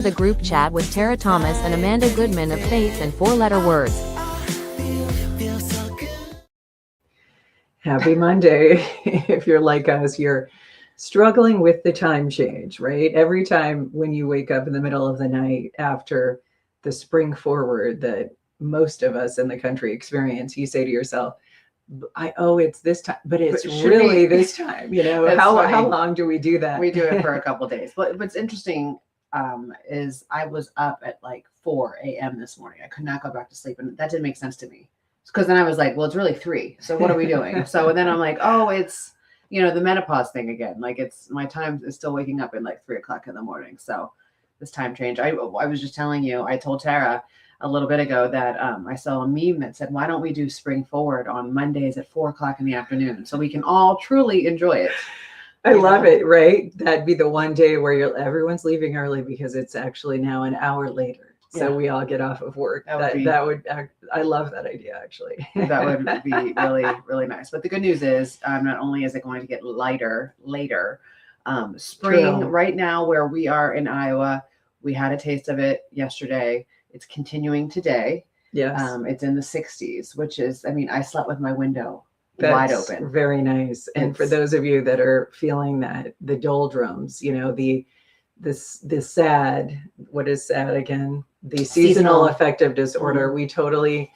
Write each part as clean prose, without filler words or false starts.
The group chat with Tara Thomas and Amanda Goodman of Faith and Four-Letter Words. Happy Monday. If you're like us, you're struggling with the time change, right? Every time when you wake up in the middle of the night after the spring forward that most of us in the country experience, you say to yourself, it's this time, but it's really this time. How long do we do that? We do it for a couple of days. But what's interesting is I was up at like 4 a.m. this morning. I could not go back to sleep, and that didn't make sense to me. Because then I was like, well, it's really 3. So what are we doing? So then I'm like, oh, it's, the menopause thing again. Like my time is still waking up at like 3 o'clock in the morning. So this time change. I was just telling you, I told Tara a little bit ago that I saw a meme that said, why don't we do spring forward on Mondays at 4 o'clock in the afternoon so we can all truly enjoy it. I love it, right? That'd be the one day where everyone's leaving early because it's actually now an hour later. So we all get off of work. I love that idea, actually. That would be really, really nice. But the good news is not only is it going to get lighter later, spring right now where we are in Iowa, we had a taste of it yesterday. It's continuing today. Yes. It's in the 60s, which is, I slept with my window wide open. Very nice. And for those of you that are feeling that, the doldrums, the SAD, what is SAD again? The seasonal affective disorder. Mm-hmm. We totally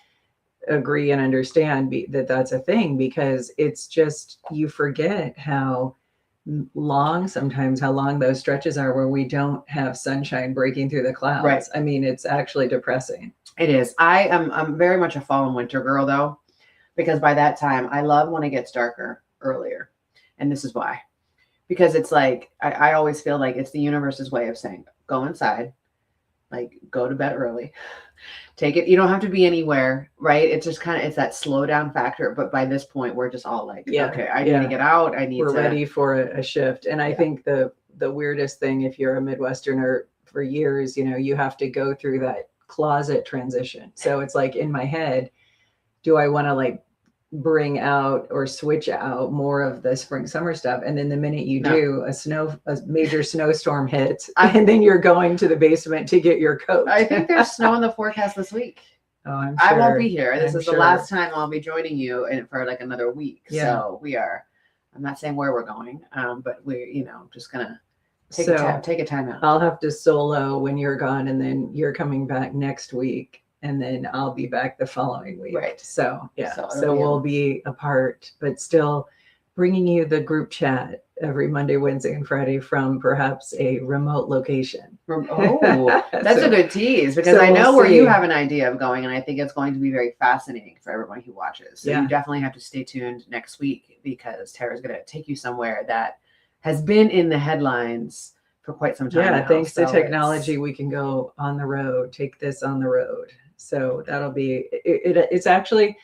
agree and understand that that's a thing, because it's just, you forget how long those stretches are where we don't have sunshine breaking through the clouds. Right. It's actually depressing. It is. I'm very much a fall and winter girl though, because by that time I love when it gets darker earlier. And this is why. Because it's like, I always feel like it's the universe's way of saying, go inside, like go to bed early, take it. You don't have to be anywhere, right? It's just it's that slow down factor. But by this point, we're just all like, okay, I need to get out. We're ready for a shift. And I think the weirdest thing, if you're a Midwesterner for years, you have to go through that closet transition. So it's like in my head, do I want to bring out or switch out more of the spring summer stuff, and then the minute you do, a major snowstorm hits, and then you're going to the basement to get your coat. I think there's snow in the forecast this week. Oh, I'm sure. I won't be here. This is the last time I'll be joining you for another week. Yeah. So we are. I'm not saying where we're going, but we're just gonna take a time out. I'll have to solo when you're gone, and then you're coming back next week. And then I'll be back the following week. Right. So we'll be apart, but still bringing you the group chat every Monday, Wednesday, and Friday from perhaps a remote location. Oh, that's a good tease, because I know where you have an idea of going, and I think it's going to be very fascinating for everyone who watches. So you definitely have to stay tuned next week, because Tara's going to take you somewhere that has been in the headlines for quite some time. Yeah, thanks to technology, we can go on the road, take this on the road. So that'll be it's actually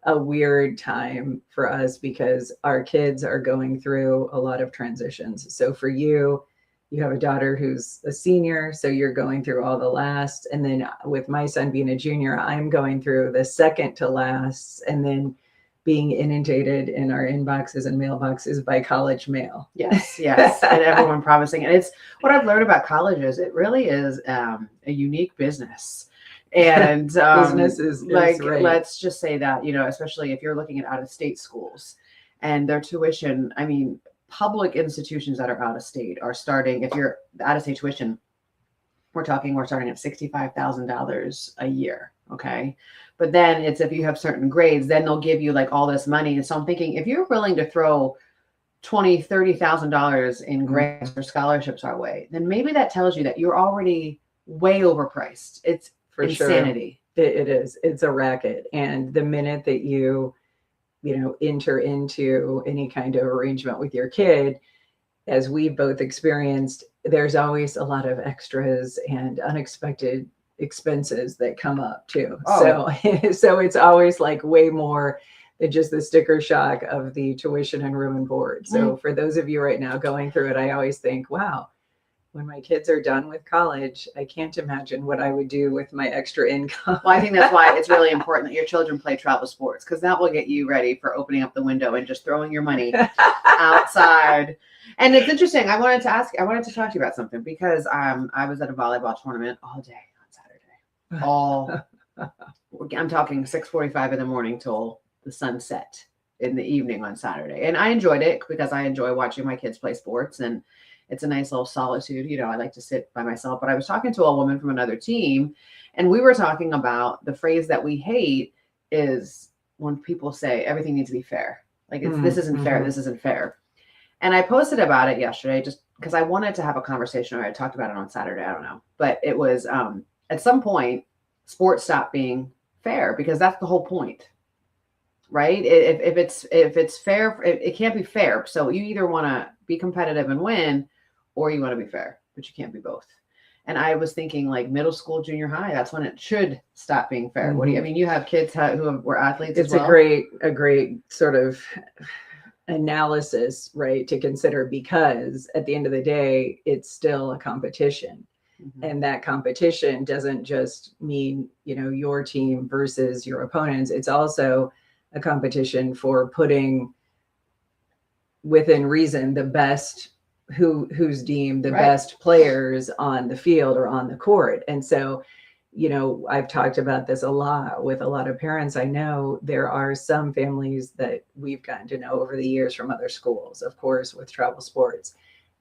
a weird time for us, because our kids are going through a lot of transitions. So for you have a daughter who's a senior, so you're going through all the last. And then with my son being a junior, I'm going through the second to last, and then being inundated in our inboxes and mailboxes by college mail. Yes. And everyone promising. And it's what I've learned about colleges. It really is a unique business. And business is right. Let's just say that, especially if you're looking at out-of-state schools and their tuition, public institutions that are out of state are starting, if you're out-of-state tuition, we're starting at $65,000 a year. Okay. But then it's, if you have certain grades, then they'll give you all this money. And so I'm thinking, if you're willing to throw $20,000, $30,000 in grants or scholarships our way, then maybe that tells you that you're already way overpriced. It's for insanity. Sure. It is. It's a racket. And the minute that you enter into any kind of arrangement with your kid, as we've both experienced, there's always a lot of extras and unexpected expenses that come up too. Oh. So it's always way more than just the sticker shock of the tuition and room and board. So for those of you right now going through it, I always think, wow, when my kids are done with college, I can't imagine what I would do with my extra income. Well, I think that's why it's really important that your children play travel sports, because that will get you ready for opening up the window and just throwing your money outside. And it's interesting. I wanted to talk to you about something, because I was at a volleyball tournament all day on Saturday. I'm talking 6:45 in the morning till the sunset in the evening on Saturday. And I enjoyed it because I enjoy watching my kids play sports, and it's a nice little solitude. You know, I like to sit by myself. But I was talking to a woman from another team, and we were talking about the phrase that we hate is when people say everything needs to be fair. Like, this isn't fair. This isn't fair. And I posted about it yesterday just because I wanted to have a conversation, or I talked about it on Saturday. I don't know. But it was at some point, sports stopped being fair, because that's the whole point. Right? If it's fair, it can't be fair. So you either want to be competitive and win, or you want to be fair, but you can't be both. And I was thinking, like, middle school, junior high, that's when it should stop being fair. What do you, I mean, you have kids who were athletes as well. It's a great sort of analysis, right, to consider, because at the end of the day, it's still a competition. And that competition doesn't just mean, you know, your team versus your opponents. It's also a competition for putting within reason the best who's deemed the best players on the field or on the court. And so, you know, I've talked about this a lot with a lot of parents. I know there are some families that we've gotten to know over the years from other schools, of course, with travel sports.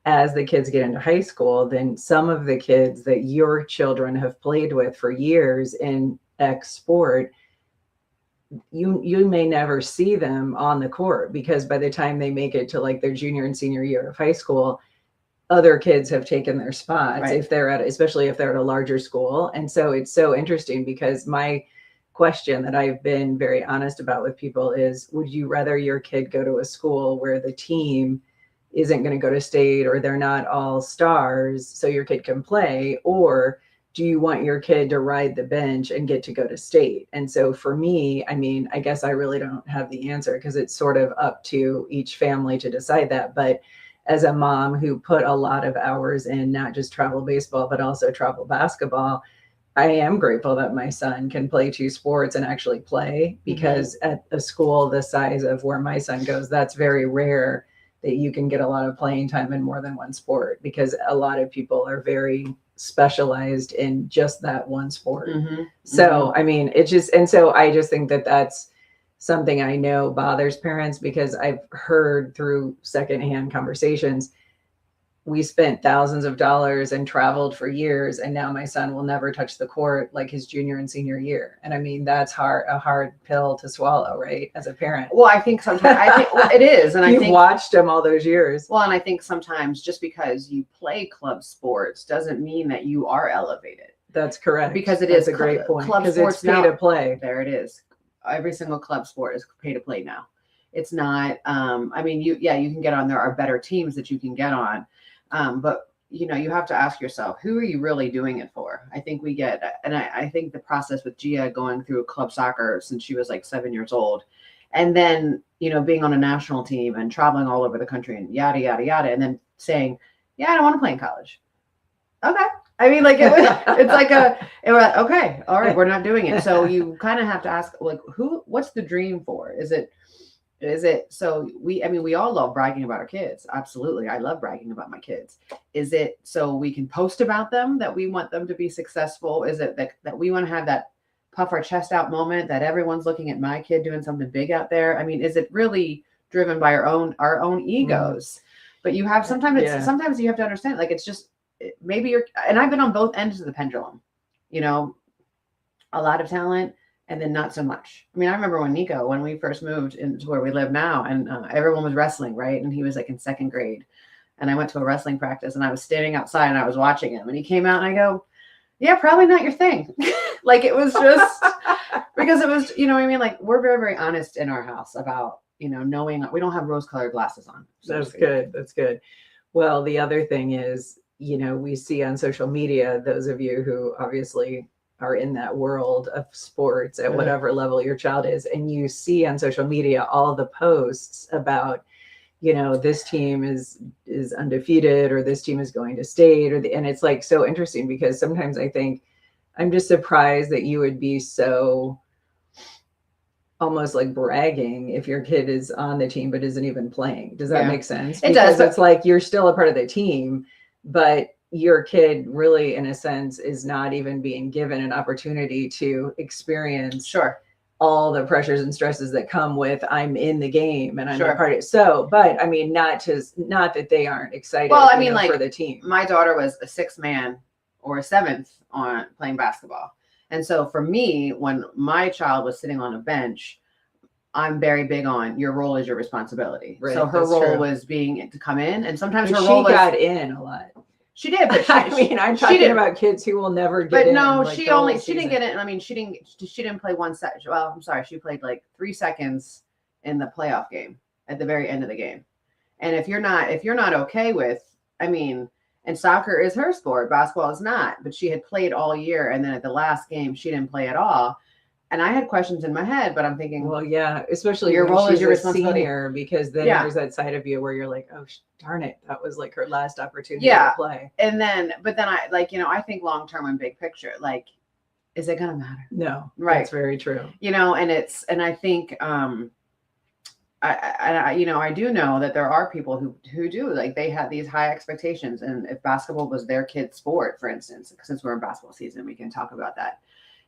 As the kids get into high school, then some of the kids that your children have played with for years in X sport, you may never see them on the court, because by the time they make it to like their junior and senior year of high school, other kids have taken their spots, if they're especially if they're at a larger school. And so it's so interesting, because my question that I've been very honest about with people is, would you rather your kid go to a school where the team isn't going to go to state, or they're not all stars so your kid can play, or do you want your kid to ride the bench and get to go to state? And so for me, I mean, I guess I really don't have the answer, because it's sort of up to each family to decide that. But as a mom who put a lot of hours in not just travel baseball, but also travel basketball, I am grateful that my son can play two sports and actually play, because at a school the size of where my son goes, that's very rare that you can get a lot of playing time in more than one sport, because a lot of people are very specialized in just that one sport. So, I mean, it just, and so I just think that that's something I know bothers parents, because I've heard through secondhand conversations, we spent thousands of dollars and traveled for years, and now my son will never touch the court like his junior and senior year. And I mean, that's a hard pill to swallow, right? As a parent. Well, I think sometimes it is. And You've watched him all those years. Well, and I think sometimes just because you play club sports doesn't mean that you are elevated. That's correct. Because it is a great point. Club because sports it's pay to play. There it is. Every single club sport is pay to play now. It's not, I mean, you can get on. There are better teams that you can get on. But you know, you have to ask yourself, who are you really doing it for? I think we get, and I think the process with Gia going through club soccer since she was like 7 years old, and then, you know, being on a national team and traveling all over the country and yada, yada, yada. And then saying, yeah, I don't want to play in college. Okay. I mean, like, it's like we're like, okay, all right, we're not doing it. So you kind of have to ask, like, what's the dream for? Is it, so we all love bragging about our kids. Absolutely. I love bragging about my kids. Is it so we can post about them, that we want them to be successful? Is it that we want to have that puff our chest out moment, that everyone's looking at my kid doing something big out there? I mean, is it really driven by our own egos? But you have, sometimes you have to understand, like, it's just, maybe and I've been on both ends of the pendulum, you know, a lot of talent, and then not so much. I mean, I remember when we first moved into where we live now, and everyone was wrestling, right? And he was like in second grade, and I went to a wrestling practice, and I was standing outside and I was watching him, and he came out, and I go, yeah, probably not your thing. Like, it was just because it was, you know what I mean? Like, we're very, very honest in our house about, you know, knowing we don't have rose-colored glasses on. That's good. That's good. Well, the other thing is, you know, we see on social media, those of you who obviously are in that world of sports at whatever level your child is, and you see on social media all the posts about, this team is undefeated, or this team is going to state, and it's like so interesting, because sometimes I think I'm just surprised that you would be so almost like bragging if your kid is on the team but isn't even playing. Does that Yeah. make sense? It does, but- It's like you're still a part of the team, but your kid really, in a sense, is not even being given an opportunity to experience Sure. all the pressures and stresses that come with I'm in the game and I'm Sure. a part of it. So, but I mean, not that they aren't excited Well, I mean, like, for the team. My daughter was a sixth man or a seventh on playing basketball. And so for me, when my child was sitting on a bench, I'm very big on your role is your responsibility. Right, So her that's role true. was being to come in, and sometimes But her she role was got in a lot. she did, but I mean, I'm she talking did. about kids who will never get But in. no, like, she the whole didn't season. get it. I mean, she didn't play one set. Well, I'm sorry, she played like 3 seconds in the playoff game at the very end of the game. And if you're not okay with, I mean, and soccer is her sport, basketball is not. But she had played all year, and then at the last game, she didn't play at all. And I had questions in my head, but I'm thinking, Well, yeah, especially Your when role is she's your a responsibility. senior, because then Yeah. there's that side of you where you're like, oh, darn it, that was like her last opportunity Yeah. to play. and then I like, I think long term and big picture, like, is it gonna matter? No, Right. That's very true. And I think I do know that there are people who do, like, they have these high expectations, and if basketball was their kid's sport, for instance, since we're in basketball season, we can talk about that.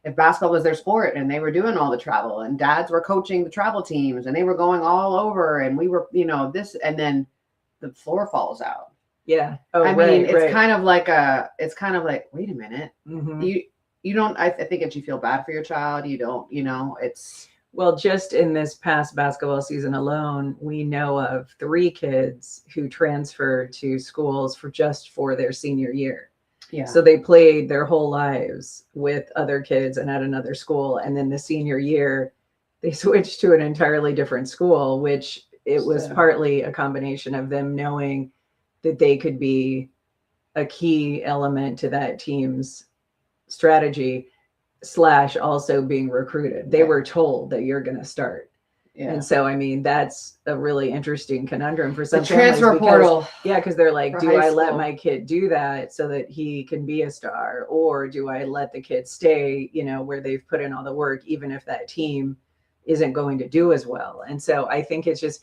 If basketball was their sport and they were doing all the travel, and dads were coaching the travel teams, and they were going all over, and we were, this, and then the floor falls out. Yeah. Oh, I mean, right, it's right. kind of like wait a minute, Mhm. you don't, I think that you feel bad for your child. You don't, it's, Well, just in this past basketball season alone, we know of 3 kids who transferred to schools for their senior year. yeah. So they played their whole lives with other kids and at another school. And then the senior year, they switched to an entirely different school, which it was So- partly a combination of them knowing that they could be a key element to that team's strategy / also being recruited. They Right. were told that you're going to start. yeah. And so, I mean, that's a really interesting conundrum for some The families, transfer because- portal. Yeah, because they're like, For do high I let school. my kid do that so that he can be a star? Or do I let the kid stay, where they've put in all the work, even if that team isn't going to do as well? And so I think it's just,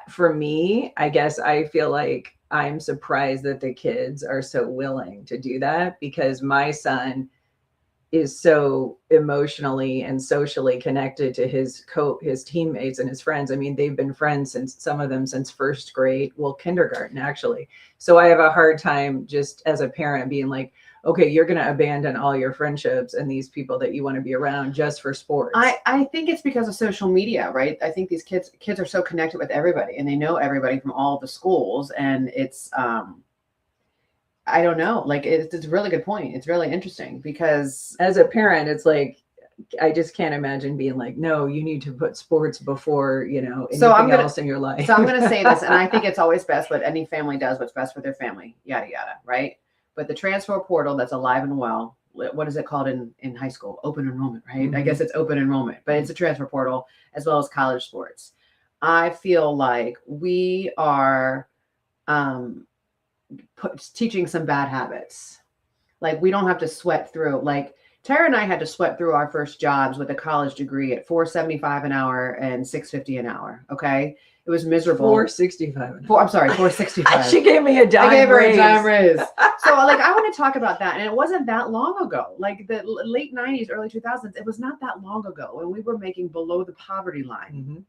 for me, I guess I feel like I'm surprised that the kids are so willing to do that, because my son is so emotionally and socially connected to his teammates and his friends. I mean, they've been friends some of them since first grade, kindergarten actually. So I have a hard time just as a parent being like, okay, you're going to abandon all your friendships and these people that you want to be around just for sports. I think it's because of social media, right? I think these kids are so connected with everybody, and they know everybody from all the schools, and it's I don't know, like, it's a really good point. It's really interesting, because As a parent, it's like, I just can't imagine being like, no, you need to put sports before, anything else in your life. so I'm going to say this, and I think it's always best what any family does, what's best for their family, yada, yada, right? But the transfer portal that's alive and well, what is it called in high school? Open enrollment, right? I Mhm. guess it's open enrollment, but it's a transfer portal as well as college sports. I feel like we are teaching some bad habits. Like, we don't have to sweat through. Like, Tara and I had to sweat through our first jobs with a college degree at $4.75 an hour and $6.50 an hour. Okay, it was miserable. $4.65. I'm sorry, $4.65. She gave me a dime I gave her raise. a dime raise. So, like, I want to talk about that. And it wasn't that long ago, like the late 90s, early 2000s. It was not that long ago when we were making below the poverty line. Mhm.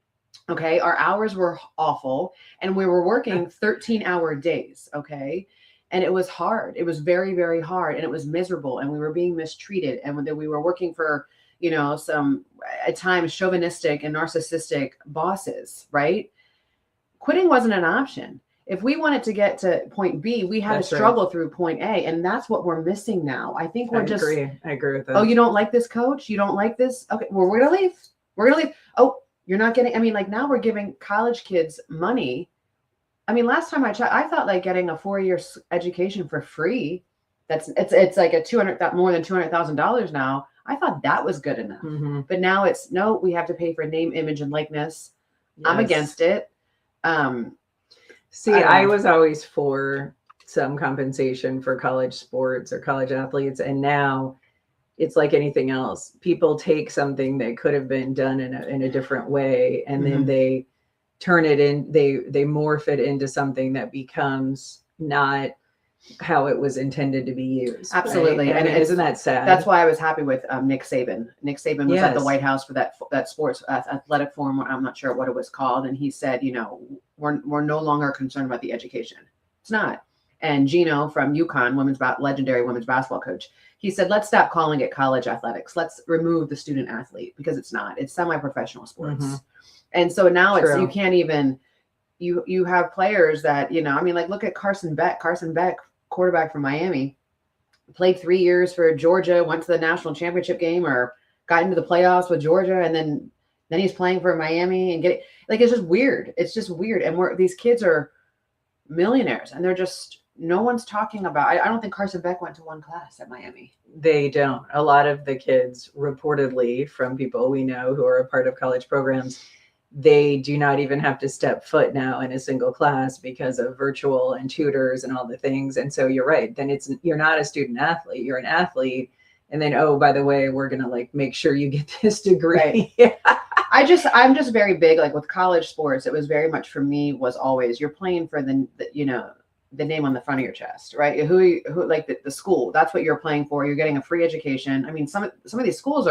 Okay. Our hours were awful, and we were working 13-hour days. Okay. And it was hard. It was very, very hard, and it was miserable, and we were being mistreated. And when we were working for, some at times chauvinistic and narcissistic bosses, right? Quitting wasn't an option. If we wanted to get to point B, we had That's to right. struggle through point A. And that's what we're missing now. I think I we're just, agree. I agree with that. oh, you don't like this coach? You don't like this? Okay, well, we're going to leave. We're going to leave. Oh, you're not getting, like, now we're giving college kids money. I mean, last time I checked, I thought like getting a 4-year education for free. It's like more than $200,000 now. I thought that was good enough. Mhm. But now it's no, we have to pay for name, image, and likeness. I'm Yes. against it. See, I don't I know. was always for some compensation for college sports or college athletes, and now it's like anything else. People take something that could have been done in a different way, and then Mhm. they turn it in. They morph it into something that becomes not how it was intended to be used. right? Absolutely. I And mean, isn't that sad? That's why I was happy with Nick Saban. Nick Saban was at the Yes. White House for that sports athletic forum. I'm not sure what it was called, and he said, we're no longer concerned about the education. It's not. And Gino from UConn, legendary women's basketball coach, he said, let's stop calling it college athletics. Let's remove the student athlete, because it's not. It's semi-professional sports. Mhm. And so now True. you can't even. You have players that I mean, like, look at Carson Beck. Carson Beck, quarterback from Miami, played 3 years for Georgia, went to the national championship game or got into the playoffs with Georgia, and then he's playing for Miami and it's just weird. It's just weird. And these kids are millionaires, and they're just, no one's talking about. I don't think Carson Beck went to one class at Miami. They don't. A lot of the kids, reportedly from people we know who are a part of college programs, they do not even have to step foot now in a single class because of virtual and tutors and all the things. And so you're right. Then you're not a student athlete, you're an athlete. And then, oh, by the way, we're going to make sure you get this degree. Right. I'm just very big, like with college sports. It was very much, for me, was always, you're playing for the name on the front of your chest, right? Who like the school, that's what you're playing for. You're getting a free education. I mean, some of these schools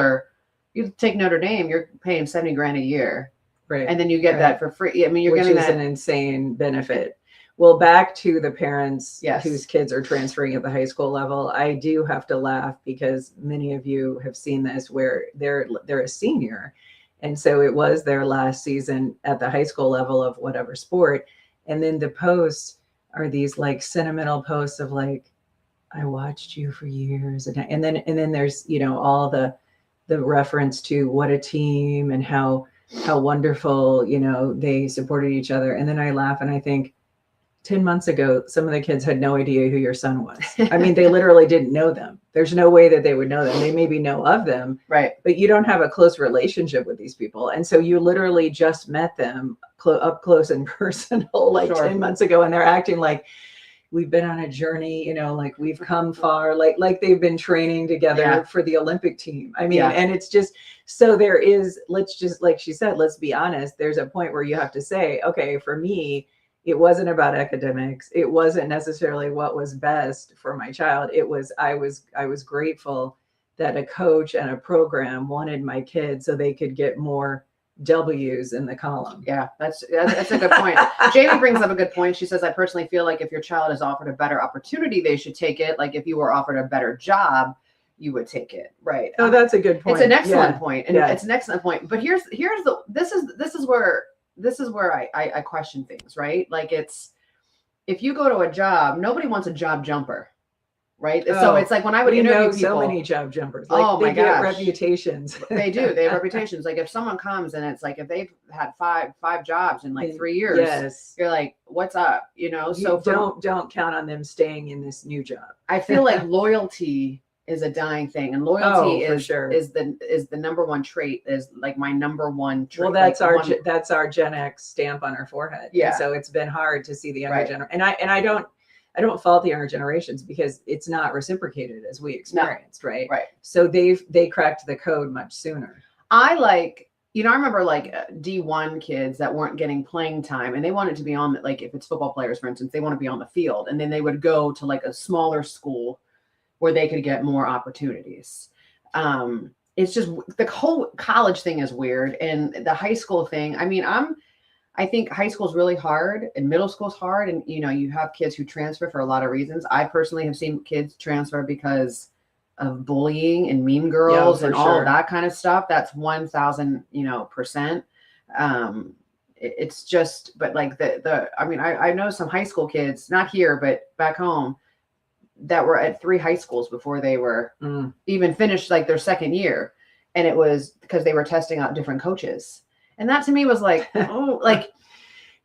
you take Notre Dame, you're paying $70,000 a year. Right. And then you get that for free. I mean, Which is an insane benefit. Well, back to the parents whose kids are transferring at the high school level, I do have to laugh because many of you have seen this where they're a senior. And so it was their last season at the high school level of whatever sport. And then the posts are these sentimental posts of I watched you for years. And then there's, all the reference to what a team and how wonderful, they supported each other. And then I laugh and I think 10 months ago, some of the kids had no idea who your son was. I mean, they literally didn't know them. There's no way that they would know them. They maybe know of them, right? But you don't have a close relationship with these people. And so you literally just met them up close and personal, Sure. 10 months ago. And they're acting like we've been on a journey, we've come far, like they've been training together for the Olympic team. I mean, and it's just, so there is, let's just, like she said, let's be honest. There's a point where you have to say, okay, for me, it wasn't about academics. It wasn't necessarily what was best for my child. It was, I was grateful that a coach and a program wanted my kids so they could get more W's in the column. Yeah, that's a good point. Jamie brings up a good point. She says, I personally feel like if your child is offered a better opportunity, they should take it. Like if you were offered a better job, you would take it. Right. Oh, that's a good point. It's an excellent point. And Yeah. It's an excellent point. But this is where I question things, right? Like if you go to a job, nobody wants a job jumper. Right. So it's like when I would interview people, so many job jumpers. They get gosh. reputations. They do. They have reputations. Like if someone comes and it's like if they've had five jobs in 3 years, you're like, what's up? So don't count on them staying in this new job. I feel like loyalty is a dying thing, and loyalty is the number one trait. Is like my number one trait. Well, that's our Gen X stamp on our forehead. Yeah. And so it's been hard to see the younger generation, and I don't fault the younger generations because it's not reciprocated as we experienced, right? Right. So they cracked the code much sooner. I remember D1 kids that weren't getting playing time and they wanted to be on, like if it's football players, for instance, they want to be on the field, and then they would go to a smaller school where they could get more opportunities. It's just the whole college thing is weird, and the high school thing. I mean, I think high school is really hard and middle school is hard. And, you have kids who transfer for a lot of reasons. I personally have seen kids transfer because of bullying and mean girls and all of that kind of stuff. That's 1,000%. It's just, but I know some high school kids, not here, but back home, that were at 3 high schools before they were even finished their second year. And it was because they were testing out different coaches. And that to me was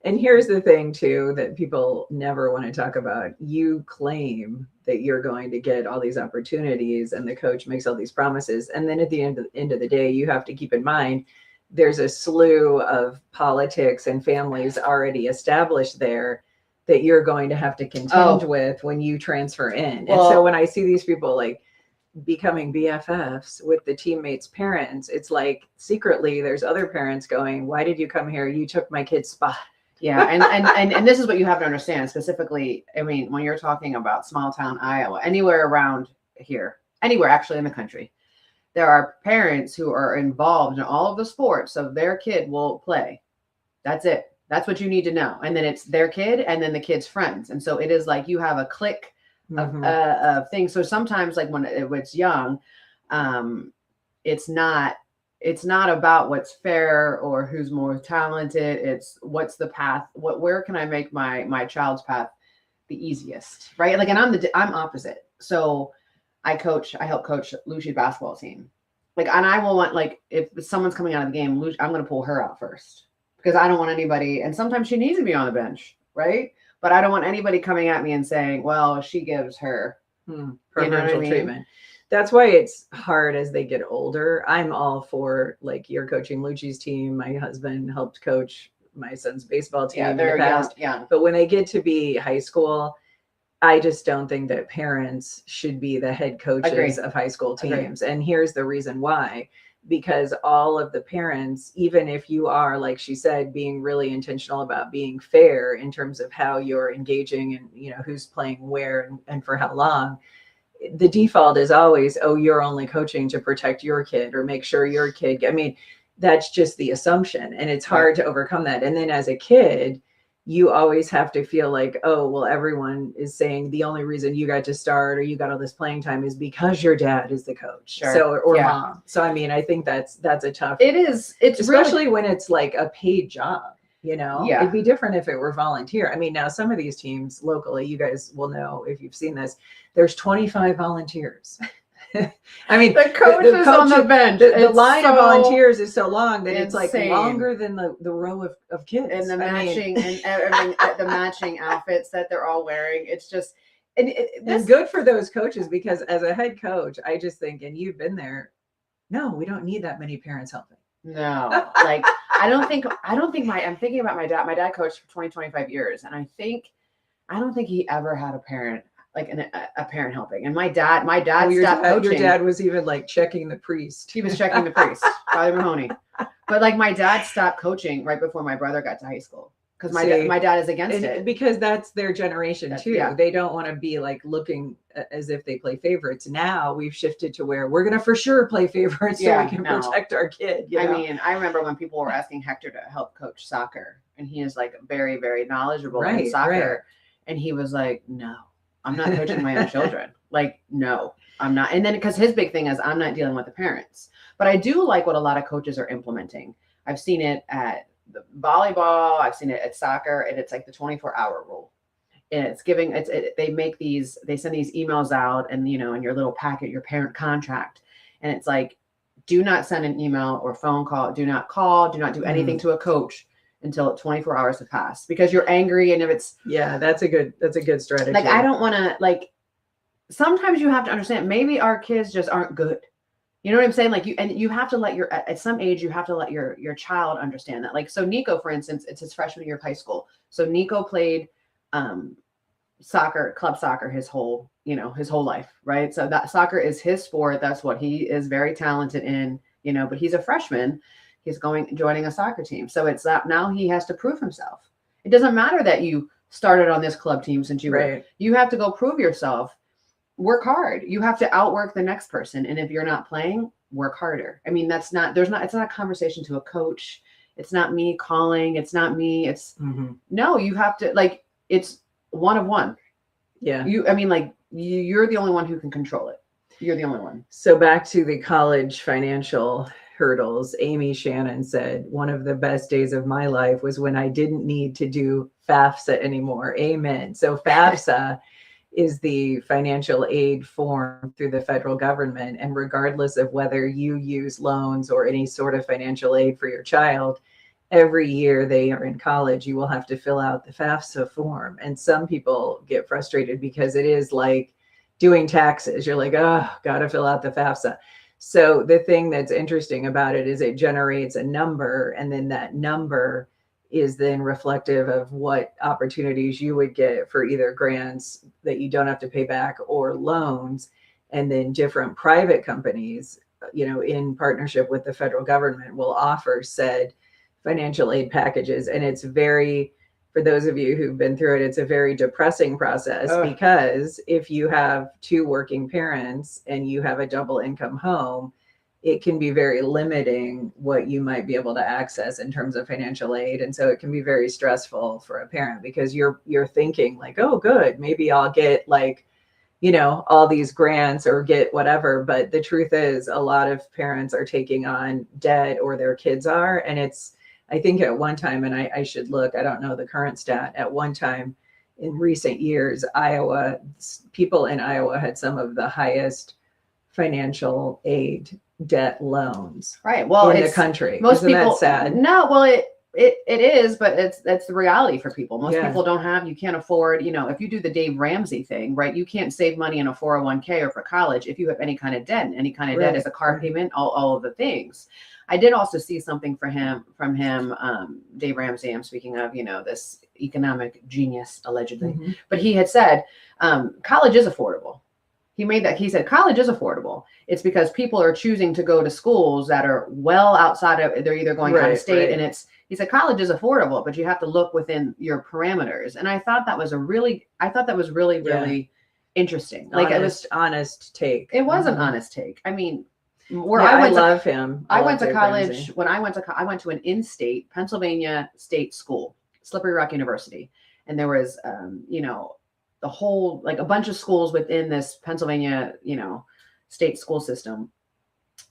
and here's the thing too, that people never want to talk about. You claim that you're going to get all these opportunities and the coach makes all these promises. And then at the end of the day, you have to keep in mind, there's a slew of politics and families already established there that you're going to have to contend Oh. with when you transfer in. Well- and so when I see these people like becoming BFFs with the teammates' parents, it's like secretly there's other parents going, why did you come here? You took my kid's spot. Yeah, and this is what you have to understand specifically. I mean, when you're talking about small town Iowa, anywhere around here, anywhere actually in the country, there are parents who are involved in all of the sports, so their kid will play. That's it. That's what you need to know. And then it's their kid and then the kid's friends. And so it is like you have a clique Mhm. of things. So sometimes like when it's young, it's not about what's fair or who's more talented. It's what's the path, where can I make my child's path the easiest, right? Like, and I'm opposite. So I help coach Lucy's basketball team. Like, and I will want, like, if someone's coming out of the game, I'm going to pull her out first because I don't want anybody. And sometimes she needs to be on the bench, right? But I don't want anybody coming at me and saying, well, she gives her Preferential I mean? treatment. That's why it's hard as they get older. I'm all for, like, you're coaching Lucci's team. My husband helped coach my son's baseball team Yeah, in the they're past. young. But when they get to be high school, I just don't think that parents should be the head coaches Agree. of high school Agree. teams. And here's the reason why. Because all of the parents, even if you are, like she said, being really intentional about being fair in terms of how you're engaging and, you know, who's playing where and for how long, the default is always, oh, you're only coaching to protect your kid or make sure your kid, I mean, that's just the assumption. And it's hard to overcome that. And then as a kid, you always have to feel like, oh, well, everyone is saying the only reason you got to start or you got all this playing time is because your dad is the coach. Sure. So, or Yeah. mom. So, I mean, I think that's a tough, It is. It's especially really, when it's like a paid job, you know. Yeah. It'd be different if it were volunteer. I mean, now some of these teams locally, you guys will know if you've seen this, there's 25 volunteers. I mean, the coach is on the bench. the It's line of so volunteers is so long that it's like insane. longer than the row of kids. And the I mean, matching and everything, the matching outfits that they're all wearing. It's just, and it's good for those coaches because as a head coach, I just think, and you've been there, no, we don't need that many parents helping. No, like I'm thinking about my dad. My dad coached for 25 years. And I don't think he ever had a parent, like a parent helping. And my dad stopped coaching. Your dad was even like checking the priest. He was checking the priest, Father Mahoney. But like my dad stopped coaching right before my brother got to high school. Because my dad is against it. Because that's their generation too. Yeah. They don't want to be like looking as if they play favorites. Now we've shifted to where we're going to for sure play favorites so we can protect our kid. You know? I mean, I remember when people were asking Hector to help coach soccer, and he is like very, very knowledgeable in soccer. Right. And he was like, no, I'm not coaching my own children. Like, no, I'm not. And then because his big thing is I'm not dealing with the parents. But I do like what a lot of coaches are implementing. I've seen it at the volleyball, I've seen it at soccer, and it's like the 24-hour rule. And it's giving they send these emails out, and you know, in your little packet, your parent contract. And it's like, do not send an email or phone call, do not call, do not do anything to a coach until 24 hours have passed, because you're angry. And if it's, that's a good strategy. like, I don't want to, like, sometimes you have to understand, maybe our kids just aren't good. You know what I'm saying? Like you have to at some age, you have to let your child understand that. Like, so Nico, for instance, it's his freshman year of high school. So Nico played club soccer his whole life. Right. So that soccer is his sport. That's what he is very talented in, you know, but he's a freshman. He's joining a soccer team. So it's that now he has to prove himself. It doesn't matter that you started on this club team since you were, you have to go prove yourself. Work hard. You have to outwork the next person. And if you're not playing, work harder. I mean, it's not a conversation to a coach. It's not me calling. It's not me. It's no, you have to, like, it's one-on-one. Yeah. You're the only one who can control it. You're the only one. So back to the college financial hurdles, Amy Shannon said, one of the best days of my life was when I didn't need to do FAFSA anymore. Amen. So FAFSA is the financial aid form through the federal government. And regardless of whether you use loans or any sort of financial aid for your child, every year they are in college, you will have to fill out the FAFSA form. And some people get frustrated because it is like doing taxes. You're like, oh, got to fill out the FAFSA. So the thing that's interesting about it is it generates a number, and then that number is then reflective of what opportunities you would get for either grants that you don't have to pay back or loans. And then different private companies, in partnership with the federal government, will offer said financial aid packages. And it's very, for those of you who've been through it, it's a very depressing process because if you have two working parents and you have a double income home, it can be very limiting what you might be able to access in terms of financial aid. And so it can be very stressful for a parent because you're thinking like, oh, good, maybe I'll get like, all these grants or get whatever. But the truth is a lot of parents are taking on debt, or their kids are. And I think at one time, and I should look, I don't know the current stat, at one time in recent years, people in Iowa had some of the highest financial aid debt loans right. Well, in the country. Most Isn't people, that sad? No, well, it is, but that's the reality for people. Most Yeah. people you can't afford, if you do the Dave Ramsey thing, right? You can't save money in a 401k or for college if you have any kind of debt. And any kind of debt is a car payment, all of the things. I did also see something from him, Dave Ramsey. I'm speaking of, this economic genius allegedly, Mhm. but he had said college is affordable. He said college is affordable. It's because people are choosing to go to schools that are well outside of, they're either going out of state, and he said college is affordable, but you have to look within your parameters. And I thought that was really interesting. Like honest take. It was an Mhm. honest take. I mean, I love him. I went to Dave college Ramsey. when I went to an in-state Pennsylvania state school, Slippery Rock University. And there was, the whole, like a bunch of schools within this Pennsylvania, state school system.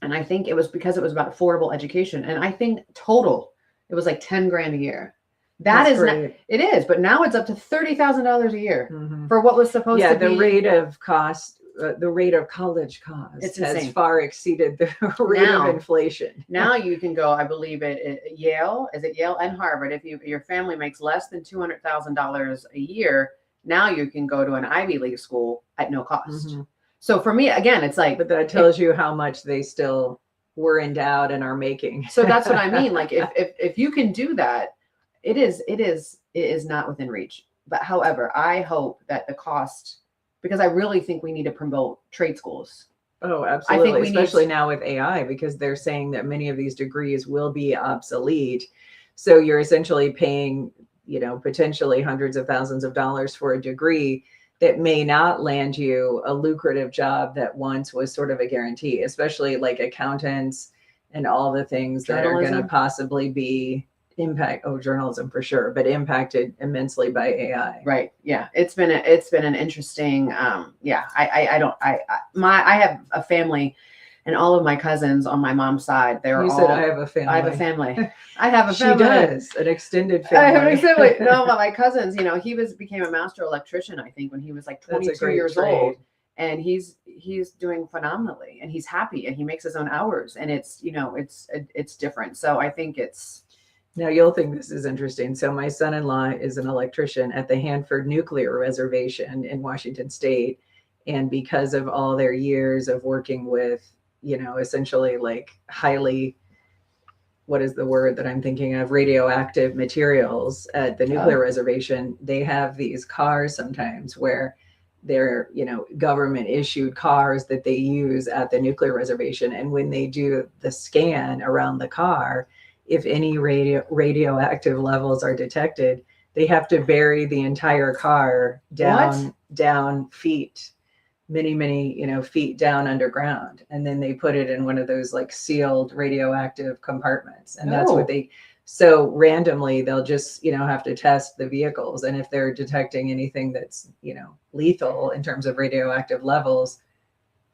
And I think it was because it was about affordable education. And I think total, it was like 10 grand a year. That's great. It is, but now it's up to $30,000 a year for what was supposed to be. The rate of cost, the rate of college cost has far exceeded the rate of inflation. Now you can go, I believe at Yale, is it Yale and Harvard? If your family makes less than $200,000 a year, now you can go to an Ivy League school at no cost. Mm-hmm. So for me, again, it's like, but that tells you how much they still were endowed and are making. So that's what I mean. Like if you can do that, it is not within reach. But however, I hope that the cost, because I really think we need to promote trade schools. Oh, absolutely. Especially now with AI, because they're saying that many of these degrees will be obsolete. So you're essentially paying, potentially hundreds of thousands of dollars for a degree that may not land you a lucrative job that once was sort of a guarantee, especially like accountants and all the things that are going to possibly be journalism for sure, but impacted immensely by AI. Right. Yeah. It's been an interesting, I have a family, and all of my cousins on my mom's side, I have a family. I have a family. I have a family. She does, an extended family. I have an extended family. No, but my cousins, he became a master electrician, I think, when he was like 22 years old. And he's doing phenomenally, and he's happy, and he makes his own hours, and it's different. So I think it's. Now you'll think this is interesting. So my son-in-law is an electrician at the Hanford Nuclear Reservation in Washington State. And because of all their years of working with, essentially like highly, what is the word that I'm thinking of? Radioactive materials at the nuclear reservation, they have these cars sometimes where they're, government issued cars that they use at the nuclear reservation. And when they do the scan around the car, if any radioactive levels are detected, they have to bury the entire car down feet, many, feet down underground. And then they put it in one of those like sealed radioactive compartments. And that's what so randomly they'll just, have to test the vehicles. And if they're detecting anything that's, lethal in terms of radioactive levels,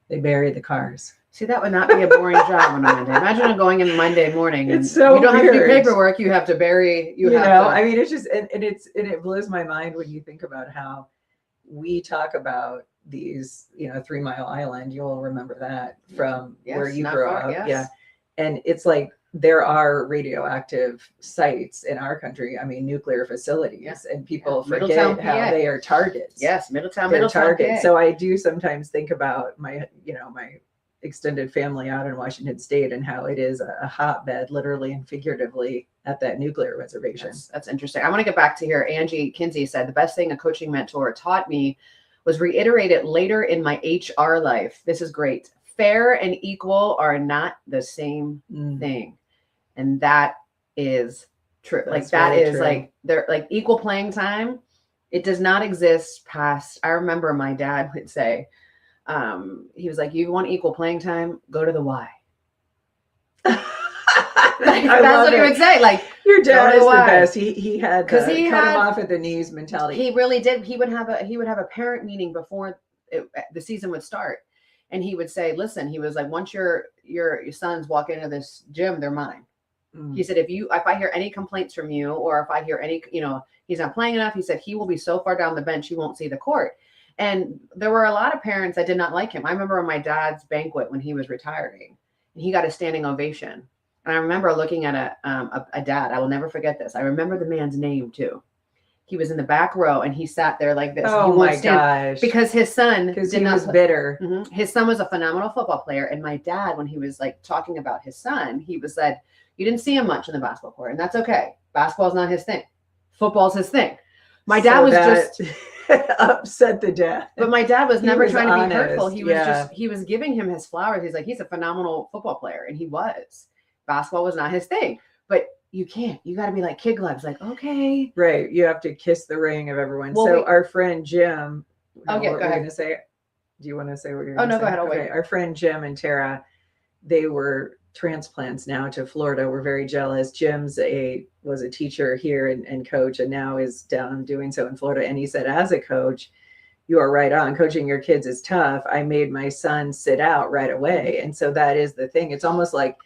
they bury the cars. See, that would not be a boring job on a Monday. Imagine going in Monday morning and it's so you don't weird. have to do paperwork. You have to bury. I mean, it's just, and it blows my mind when you think about how we talk about these, 3 Mile Island. You'll remember that from where you grew up. Yes. Yeah. And it's like, there are radioactive sites in our country. I mean, nuclear facilities, and people forget how they are targets. Yes. Middletown targets. PA. So I do sometimes think about my extended family out in Washington State and how it is a hotbed, literally and figuratively, at that nuclear reservation. That's interesting. I want to get back to here. Angie Kinsey said the best thing a coaching mentor taught me was reiterate it later in my HR life. This is great. Fair and equal are not the same thing. And that is true. That's like that really is true. like they're like equal playing time. It does not exist past. I remember my dad would say, he was like, you want equal playing time? Go to the Y. That's what he would say. Like, your dad go to is the Y. best. He had the he cut had- him off at the knees mentality. He really did. He would have a parent meeting before the season would start, and he would say, "Listen," he was like, "Once your sons walk into this gym, they're mine." Mm. He said, "If I hear any complaints from you, or if I hear any, he's not playing enough," he said, "he will be so far down the bench he won't see the court." And there were a lot of parents that did not like him. I remember on my dad's banquet when he was retiring, and he got a standing ovation. And I remember looking at a dad. I will never forget this. I remember the man's name too. He was in the back row and he sat there like this. Oh He won't my stand gosh! because his son Because did he not was bitter. Mhm. His son was a phenomenal football player. And my dad, when he was like talking about his son, he was said, "You didn't see him much in the basketball court, and that's okay. Basketball's not his thing. Football's his thing." My dad So was that just upset the dad. but my dad was He never was trying to be hurtful. honest, He was yeah. he was giving him his flowers. He's like, he's a phenomenal football player. And he was. Basketball was not his thing. But you can't. You got to be like kid gloves. Like, okay. Right. You have to kiss the ring of everyone. Well, so we- our friend Jim. Oh, yeah, what go we're ahead. gonna say? Do you want to say what you're Oh, gonna no, say? go ahead, I'll Okay. wait. Our friend Jim and Tara, they were transplants now to Florida. We're very jealous. Jim's was a teacher here and coach, and now is down doing so in Florida. And he said, as a coach, you are right on. Coaching your kids is tough. I made my son sit out right away. And so that is the thing. It's almost like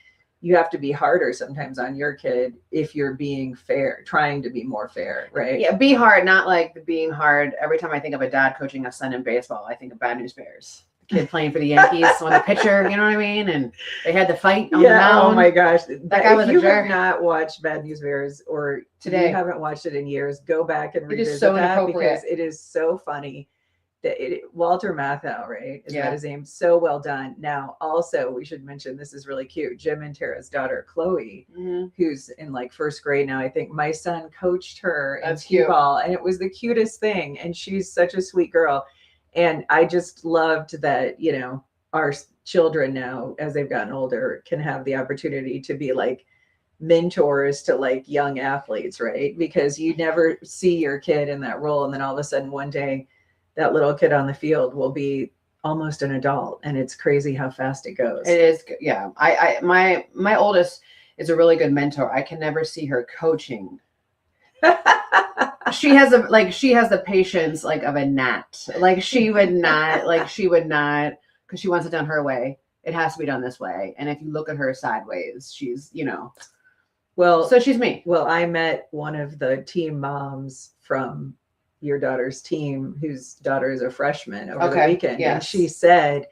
you have to be harder sometimes on your kid if you're being fair, trying to be more fair, right? Yeah, be hard, not like the being hard. Every time I think of a dad coaching a son in baseball, I think of Bad News Bears. The kid playing for the Yankees on the pitcher, you know what I mean? And they had the fight on the mound. Oh my gosh. guy was if a you jerk. have not watched Bad News Bears or Today. you haven't watched it in years, go back and It is revisit so that inappropriate. because it is so funny. Walter Matthau, right? Is Yeah. that his name? So well done. Now, also, we should mention this is really cute. Jim and Tara's daughter, Chloe, Mhm. who's in like first grade now. I think my son coached her in That's cute. t-ball, and it was the cutest thing. And she's such a sweet girl. And I just loved that, our children now, as they've gotten older, can have the opportunity to be like mentors to like young athletes, right? Because you never see your kid in that role. And then all of a sudden one day that little kid on the field will be almost an adult. And it's crazy how fast it goes. It is, yeah. My oldest is a really good mentor. I can never see her coaching. She has the patience like of a gnat. Like she would not, because she wants it done her way. It has to be done this way. And if you look at her sideways, she's, Well, so she's me. well, I met one of the team moms from your daughter's team, whose daughter is a freshman over the weekend. And yes. she said,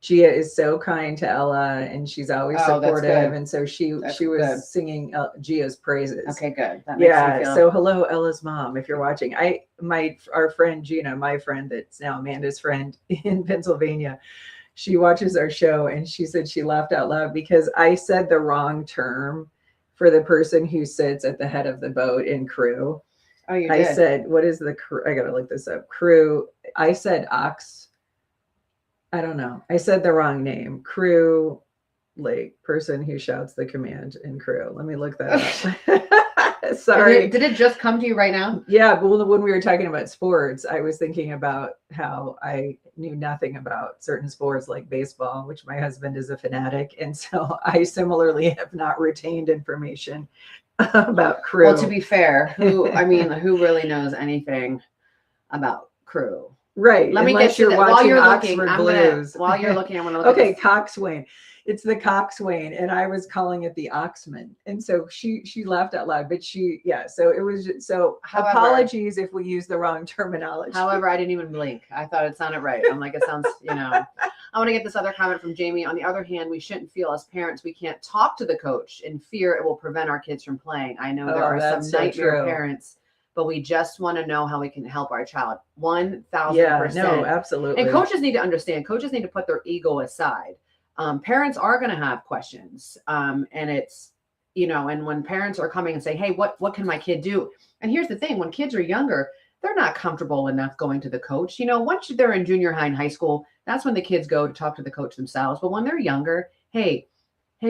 Gia is so kind to Ella and she's always Oh, that's supportive. good. And so she That's was good. singing Gia's praises. Okay, good. That makes Yeah. me feel. So hello, Ella's mom, if you're watching. Our friend Gina, my friend that's now Amanda's friend in Pennsylvania, she watches our show and she said she laughed out loud because I said the wrong term for the person who sits at the head of the boat in crew. Oh, you I did. said, what is the crew? I gotta look this up. Crew. I said ox. I don't know. I said the wrong name. Crew, like person who shouts the command in crew. Let me look that up. Sorry. Did it just come to you right now? Yeah, but when we were talking about sports, I was thinking about how I knew nothing about certain sports like baseball, which my husband is a fanatic. And so I similarly have not retained information about crew. Well, to be fair, who really knows anything about crew? Right. Let me unless get to you're that. While watching you're Oxford looking, Blues. I'm gonna look Okay, at this. coxswain. It's the coxswain, and I was calling it the oxman. And so she laughed out loud, but so it was However- apologies if we use the wrong terminology. However, I didn't even blink. I thought it sounded right. I'm like, it sounds, I want to get this other comment from Jamie. On the other hand, we shouldn't feel as parents we can't talk to the coach in fear it will prevent our kids from playing. I know there Oh, are some that's so nightmare true. parents, but we just want to know how we can help our child. 1,000%. Yeah, no, absolutely. And coaches need to understand. Coaches need to put their ego aside. Parents are going to have questions. And it's, and when parents are coming and say, hey, what can my kid do? And here's the thing, when kids are younger, they're not comfortable enough going to the coach. Once they're in junior high and high school, that's when the kids go to talk to the coach themselves. But when they're younger, hey,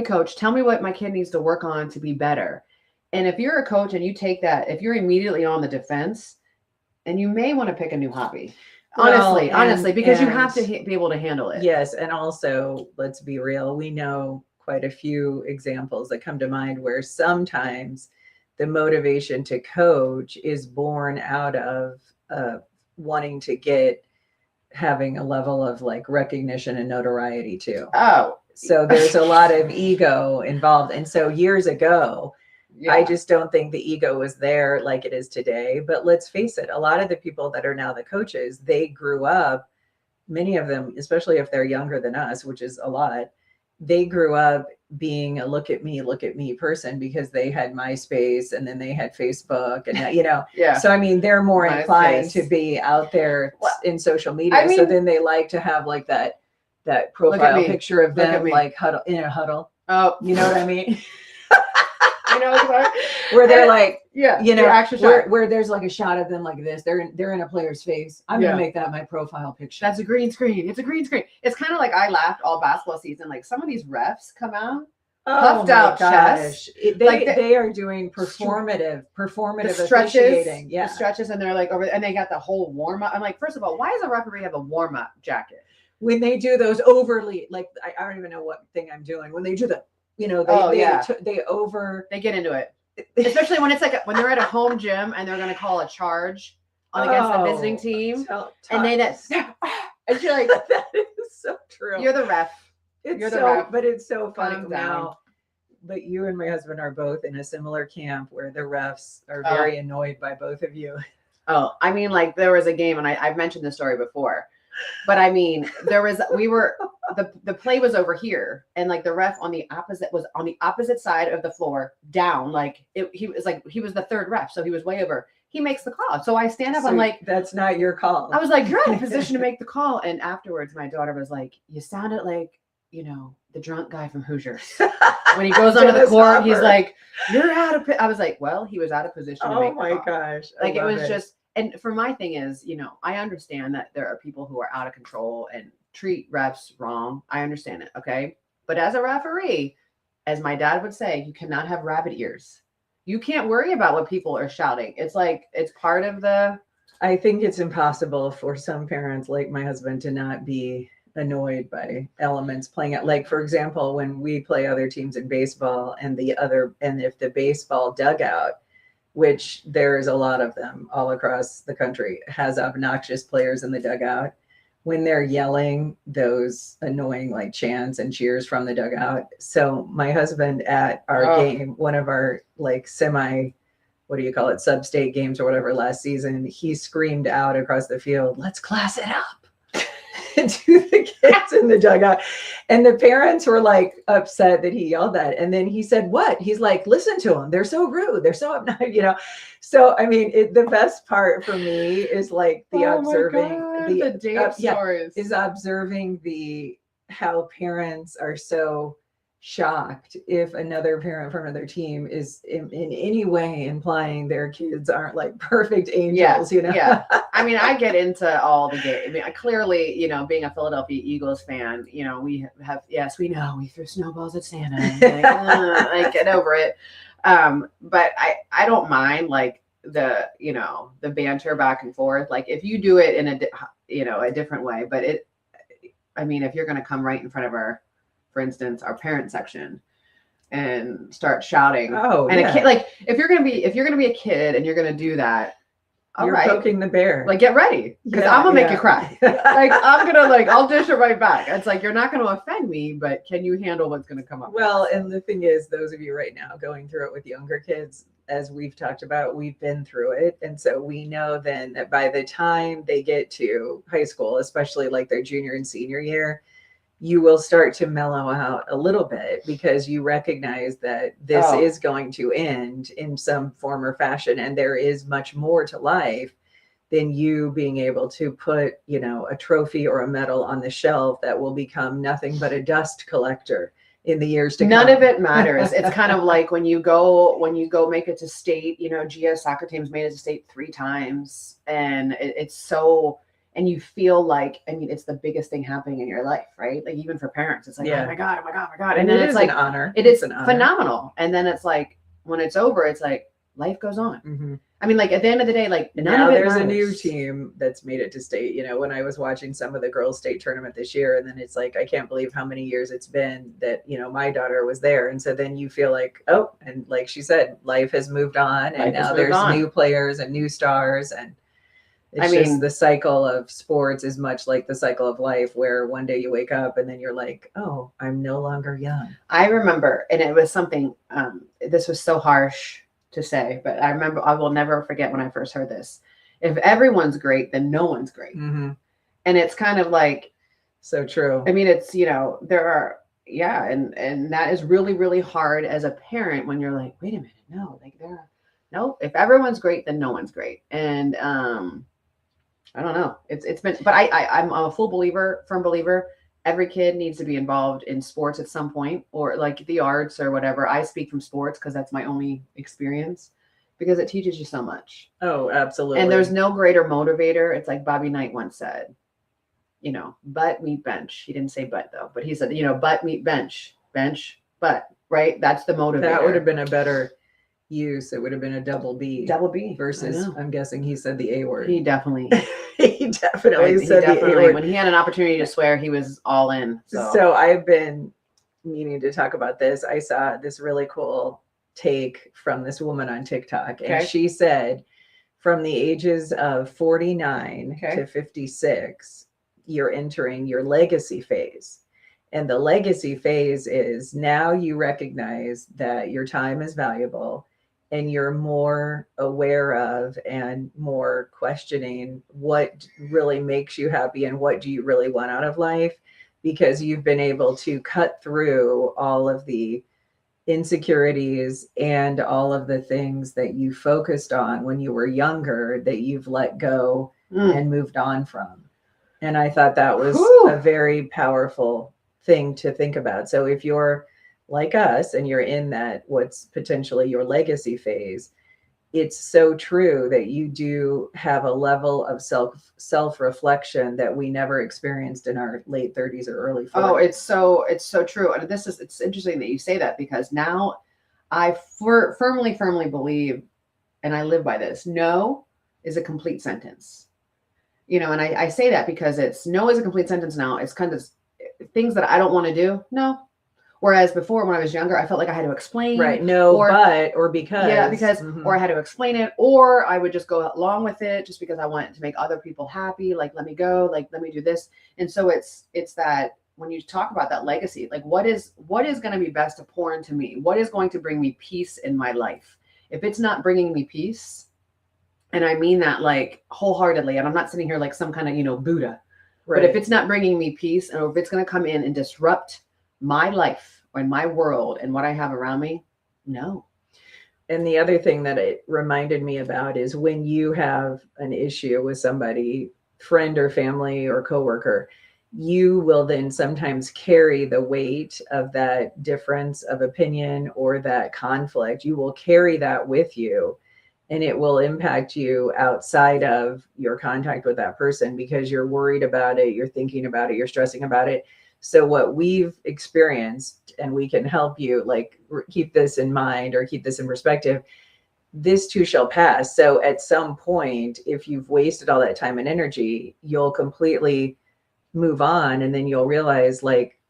coach, tell me what my kid needs to work on to be better. And if you're a coach and you take that, if you're immediately on the defense, and you may want to pick a new hobby. Honestly, because you have to be able to handle it. Yes. And also, let's be real, we know quite a few examples that come to mind where sometimes the motivation to coach is born out of wanting to having a level of like recognition and notoriety too. Oh, so there's a lot of ego involved. And so years ago, yeah. I just don't think the ego was there like it is today. But let's face it, a lot of the people that are now the coaches, they grew up, many of them, especially if they're younger than us, which is a lot, they grew up being a look at me person because they had MySpace and then they had Facebook and Yeah. So I mean, they're more MySpace. inclined to be out there in social media. So then they like to have like that profile picture of them like huddle in a huddle. Oh, you know what I mean? What? Where they're like, yeah, where there's like a shot of them like this. They're in a player's face. I'm gonna make that my profile picture. That's a green screen. It's a green screen. It's kind of like I laughed all basketball season. Like some of these refs come out puffed out chest. They are doing performative the officiating. The stretches, and they're like over, and they got the whole warm up. I'm like, first of all, why does a referee have a warm up jacket? When they do those overly, like I don't even know what thing I'm doing. When they do the they get into it, especially when it's like when they're at a home gym and they're going to call a charge against the visiting team, and and you're like, that is so true. You're the ref. But it's so funny now. But you and my husband are both in a similar camp where the refs are very annoyed by both of you. Oh, I mean, like there was a game, and I've mentioned this story before. But I mean, the play was over here, and like the ref was on the opposite side of the floor, down. Like he was the third ref, so he was way over. He makes the call, so I stand up. I'm like, that's not your call. I was like, you're in a position to make the call. And afterwards, my daughter was like, you sounded like the drunk guy from Hoosiers. When he goes onto the court, he's like, you're out of. I was like, well, he was out of position. To make the call. Gosh! Like it was just. And for my thing is, I understand that there are people who are out of control and treat refs wrong. I understand it. Okay. But as a referee, as my dad would say, you cannot have rabbit ears. You can't worry about what people are shouting. It's like, it's part of I think it's impossible for some parents like my husband to not be annoyed by elements playing out. Like, for example, when we play other teams in baseball and if the baseball dugout, which there's a lot of them all across the country, has obnoxious players in the dugout. When they're yelling those annoying like chants and cheers from the dugout. So my husband at our game, one of our like sub-state games or whatever last season, he screamed out across the field, "Let's class it up." To the kids in the dugout. And the parents were like upset that he yelled that. And then he said, what? He's like, listen to them. They're so rude. They're so obnoxious, So, I mean, the best part for me is like the observing how parents are so shocked if another parent from another team is in any way implying their kids aren't like perfect angels, Yeah. I mean, I get into all the game. I mean, I clearly, being a Philadelphia Eagles fan, we know we threw snowballs at Santa. Like, get over it. But I don't mind like the banter back and forth. Like if you do it in a different way, but if you're going to come right in front of for instance, our parent section and start shouting. A kid, like if you're gonna be a kid and you're gonna do that, you're poking the bear. Like get ready, because I'm gonna make you cry. Like I'm gonna I'll dish it right back. It's like you're not gonna offend me, but can you handle what's gonna come up? Well, and the thing is, those of you right now going through it with younger kids, as we've talked about, we've been through it, and so we know then that by the time they get to high school, especially like their junior and senior year, you will start to mellow out a little bit because you recognize that this is going to end in some form or fashion. And there is much more to life than you being able to put, you know, a trophy or a medal on the shelf that will become nothing but a dust collector in the years to come. None of it matters. It's kind of like when you go make it to state, you know, Gia's soccer team's made it to state 3 times, and it's so, and you feel like, I mean, it's the biggest thing happening in your life, right? Like even for parents, it's like, Yeah. oh my God, oh my God, oh my God. And then it it's is like an honor. it is an honor. phenomenal. And then it's like when it's over, it's like life goes on. Mm-hmm. I mean, like at the end of the day, like And none now of it there's matters. a new team that's made it to state. You know, when I was watching some of the girls' state tournament this year, and then it's like, I can't believe how many years it's been that, you know, my daughter was there. And so then you feel like, oh, and like she said, life has moved on, and Life has now moved there's on. new players and new stars. And it's I mean- just the cycle of sports is much like the cycle of life, where one day you wake up and then you're like, oh, I'm no longer young. I remember, and it was something, this was so harsh to say, but I remember, I will never forget when I first heard this. If everyone's great, then no one's great. Mm-hmm. And it's kind of like, So true. I mean, it's, you know, there are, yeah. And that is really, really hard as a parent when you're like, wait a minute, no, like no, if everyone's great, then no one's great. And, I don't know. It's been, but I'm a firm believer. Every kid needs to be involved in sports at some point, or like the arts or whatever. I speak from sports because that's my only experience, because it teaches you so much. Oh, absolutely. And there's no greater motivator. It's like Bobby Knight once said, you know, butt, meat, bench. He didn't say butt though, but he said, you know, butt, meat, bench, butt, right? That's the motivator. That would have been a better use. It would have been a double B. double B Versus, I'm guessing he said the A word. He definitely, He definitely he said the A definitely, word. when he had an opportunity to swear, he was all in. So I've been meaning to talk about this. I saw this really cool take from this woman on TikTok, and Okay. she said from the ages of 49 Okay. to 56, you're entering your legacy phase. And the legacy phase is now you recognize that your time is valuable, and you're more aware of and more questioning what really makes you happy and what do you really want out of life, because you've been able to cut through all of the insecurities and all of the things that you focused on when you were younger that you've let go and moved on from. And I thought that was Whew. a very powerful thing to think about. So if you're like us and you're in that what's potentially your legacy phase, it's so true that you do have a level of self-reflection that we never experienced in our late 30s or early 40s. Oh, it's so true. And it's interesting that you say that, because now I firmly believe, and I live by this, no is a complete sentence. You know, and I say that because it's no is a complete sentence now. It's kind of things that I don't want to do. No. Whereas before, when I was younger, I felt like I had to explain. Right. No, or, but, or because. Yeah, because, Mhm. or I had to explain it, or I would just go along with it just because I wanted to make other people happy. Like, let me go, like, let me do this. And so it's that when you talk about that legacy, like what is going to be best to pour into me? What is going to bring me peace in my life? If it's not bringing me peace, and I mean that like wholeheartedly, and I'm not sitting here like some kind of, you know, Buddha, Right. but if it's not bringing me peace, or if it's going to come in and disrupt my life or in my world and what I have around me, no. And the other thing that it reminded me about is when you have an issue with somebody, friend or family or coworker, you will then sometimes carry the weight of that difference of opinion or that conflict. You will carry that with you, and it will impact you outside of your contact with that person because you're worried about it, you're thinking about it, you're stressing about it. So what we've experienced, and we can help you like keep this in mind or keep this in perspective, this too shall pass. So at some point, if you've wasted all that time and energy, you'll completely move on. And then you'll realize, like,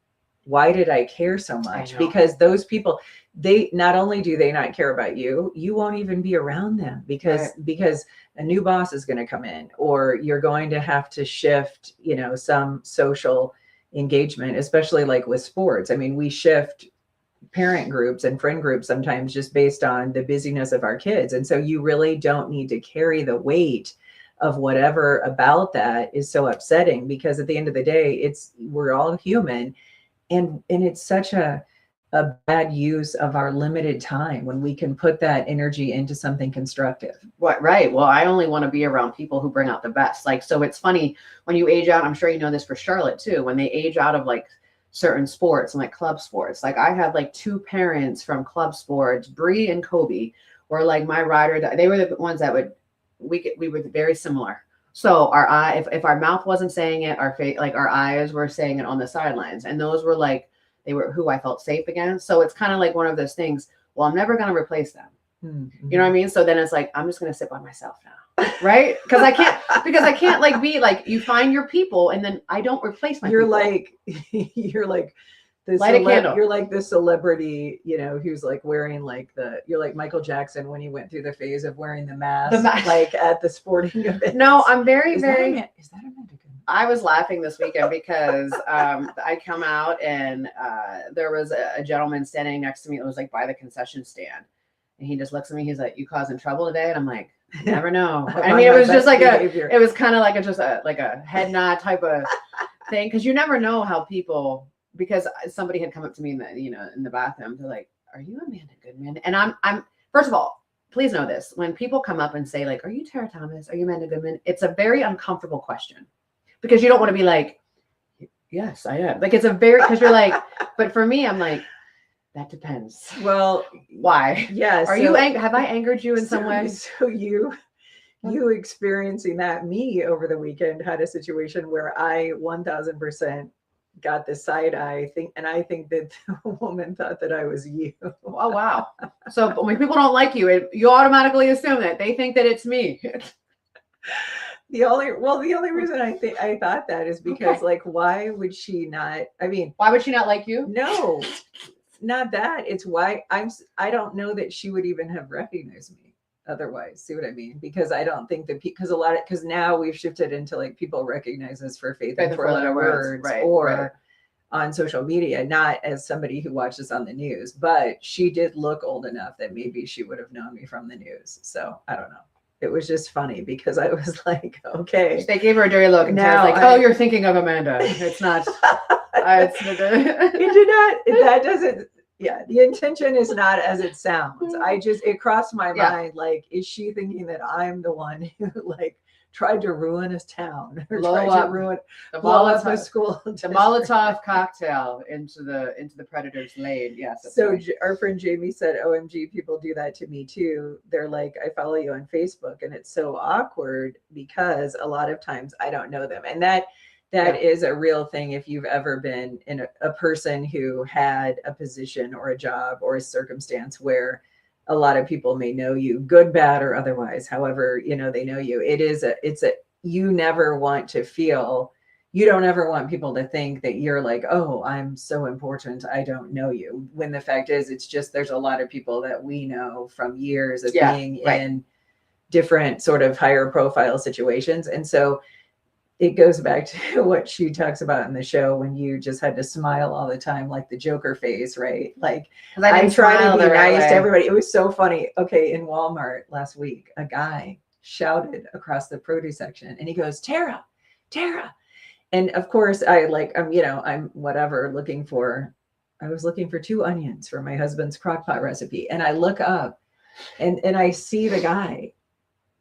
why did I care so much? Because those people, they not only do they not care about you, you won't even be around them because a new boss is going to come in, or you're going to have to shift, you know, some social engagement, especially like with sports. I mean, we shift parent groups and friend groups sometimes just based on the busyness of our kids. And so you really don't need to carry the weight of whatever about that is so upsetting, because at the end of the day, we're all human. And it's such a a bad use of our limited time when we can put that energy into something constructive. What, right. Well, I only want to be around people who bring out the best. Like, so it's funny when you age out, I'm sure you know this for Charlotte too, when they age out of like certain sports and like club sports. Like I have like two parents from club sports, Bree and Kobe, were like my rider. They were the ones that we were very similar. So our eye, if our mouth wasn't saying it, our face, like our eyes were saying it on the sidelines. And those were like, they were who I felt safe against. So it's kind of like one of those things. Well, I'm never going to replace them. Mm-hmm. You know what I mean? So then it's like, I'm just going to sit by myself now. Right. Because I can't like be like, you find your people and then I don't replace my You're people. like, you're like, the Light a candle. you're like the celebrity, you know, who's like wearing like you're like Michael Jackson when he went through the phase of wearing the mask, like at the sporting event. No, I'm very, is very. That is that Amanda Goodman? I was laughing this weekend because I come out and there was a gentleman standing next to me that was like by the concession stand. And he just looks at me. He's like, "You causing trouble today?" And I'm like, "You never know." I mean, it was just like it was kind of like just a head nod type of thing. Cause you never know how people, because somebody had come up to me in the bathroom. They're like, "Are you Amanda Goodman?" And I'm first of all, please know this. When people come up and say like, "Are you Tara Thomas? Are you Amanda Goodman?" It's a very uncomfortable question because you don't want to be like, "Yes, I am." Like it's a very, because you're like, but for me, I'm like, that depends. Well, why? yes. Are you have I angered you in some way? So you experiencing that, me over the weekend had a situation where I 1000% got the side eye thing, and I think that the woman thought that I was you. Oh wow. So when people don't like you, you automatically assume that they think that it's me. The only reason I thought that is because like, why would she not? I mean, why would she not like you? No, not that. It's why I don't know that she would even have recognized me otherwise. See what I mean? Because I don't think that because now we've shifted into like people recognize us for faith and four-letter words, right, or right. on social media, not as somebody who watches on the news. But she did look old enough that maybe she would have known me from the news. So I don't know. It was just funny because I was like, okay. They gave her a dirty look and now was like, "Oh, you're thinking of Amanda." It's not. It did not. That doesn't. Yeah, the intention is not as it sounds. It crossed my mind. Like, is she thinking that I'm the one who like tried to ruin a town or blow up a school? The Molotov cocktail into the predator's lane. Yes. So right. Our friend Jamie said, "OMG, people do that to me too. They're like, I follow you on Facebook, and it's so awkward because a lot of times I don't know them, and that." That is a real thing. If you've ever been in a person who had a position or a job or a circumstance where a lot of people may know you, good, bad, or otherwise, however, they know you, you never want to feel, you don't ever want people to think that you're like, "Oh, I'm so important, I don't know you." When the fact is, it's just, there's a lot of people that we know from years of being in different sort of higher profile situations. And so it goes back to what she talks about in the show, when you just had to smile all the time, like the Joker face, right? Like I try to be nice to everybody. It was so funny. Okay, in Walmart last week, a guy shouted across the produce section, and he goes, "Tara, Tara!" And of course, I'm whatever I was looking for 2 onions for my husband's crock pot recipe, and I look up, and I see the guy.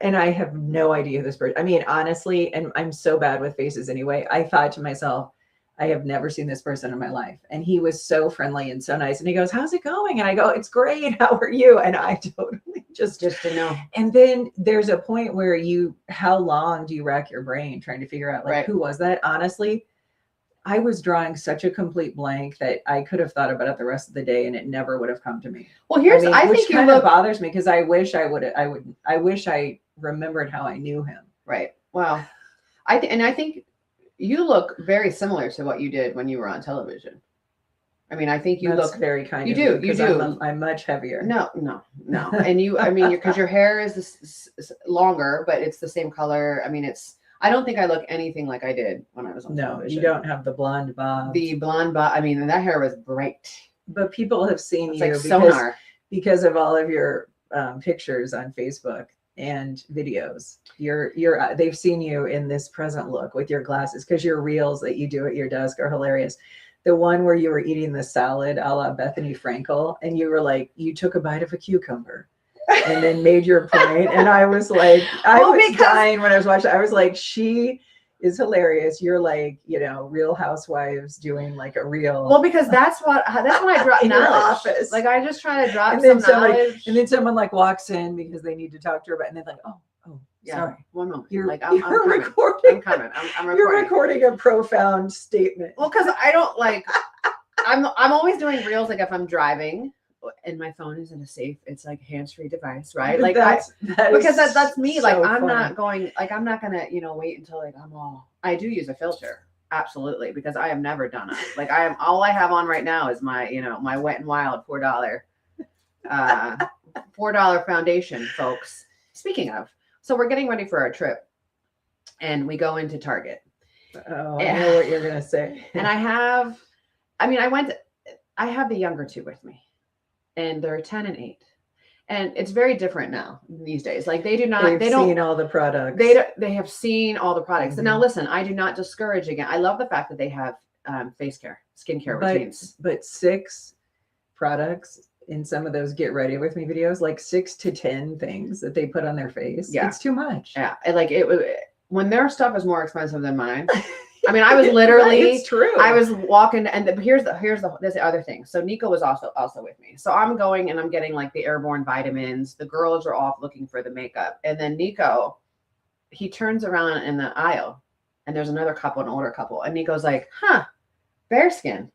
And I have no idea who this person, I mean, honestly, and I'm so bad with faces anyway. I thought to myself, I have never seen this person in my life. And he was so friendly and so nice. And he goes, "How's it going?" And I go, "It's great. How are you?" And I totally just to know. And then there's a point where how long do you rack your brain trying to figure out who was that? Honestly, I was drawing such a complete blank that I could have thought about it the rest of the day, and it never would have come to me. Well, I think kind of bothers me because I wish I remembered how I knew him. Right. Well, I think you look very similar to what you did when you were on television. I mean, I think you look very kind. You do. I'm much heavier. No. And because your hair is longer, but it's the same color. I mean, I don't think I look anything like I did when I was on television. No, you don't have the blonde bob. The blonde bob. I mean, that hair was bright. But people have seen you like sonar because of all of your pictures on Facebook and videos. They've seen you in this present look with your glasses, because your reels that you do at your desk are hilarious. The one where you were eating the salad a la Bethany Frankel, and you were like, you took a bite of a cucumber and then made your point. And I was like, I Well, was because- dying when I was watching. I was like, she is hilarious. You're like, you know, Real Housewives doing like a real. Well, because that's when I drop In your knowledge. office. Like I just try to drop and some then somebody, knowledge. and then someone like walks in because they need to talk to her about, and they're like, oh, yeah, sorry, one moment. you're, Like I'm you're coming. recording. I'm coming. I'm You're recording. recording a profound statement. Well, because I don't like. I'm always doing reels like if I'm driving and my phone is in a safe, it's like hands-free device, right? Like that because is that's me. Like so I'm funny. not going. Like I'm not gonna wait until like I'm all. I do use a filter. Absolutely, because I have never done it. Like all I have on right now is my my Wet and Wild $4 $4 foundation, folks. Speaking of, so we're getting ready for our trip, and we go into Target, Oh, I know what you're gonna say. and I have the younger two with me, and they're 10 and 8, and it's very different now these days. Like they don't seen all the products. they have seen all the products. And now listen, I do not discourage again. I love the fact that they have face care, skincare routines. But 6 products in some of those get ready with me videos, like 6 to 10 things that they put on their face. Yeah. It's too much. Yeah, and like it was when their stuff is more expensive than mine. I mean, I was literally It's true. I was walking, and here's the other thing. So Nico was also with me. So I'm going and I'm getting like the airborne vitamins. The girls are off looking for the makeup, and then Nico, he turns around in the aisle, and there's another couple, an older couple, and Nico's like, "Huh, bear skin,"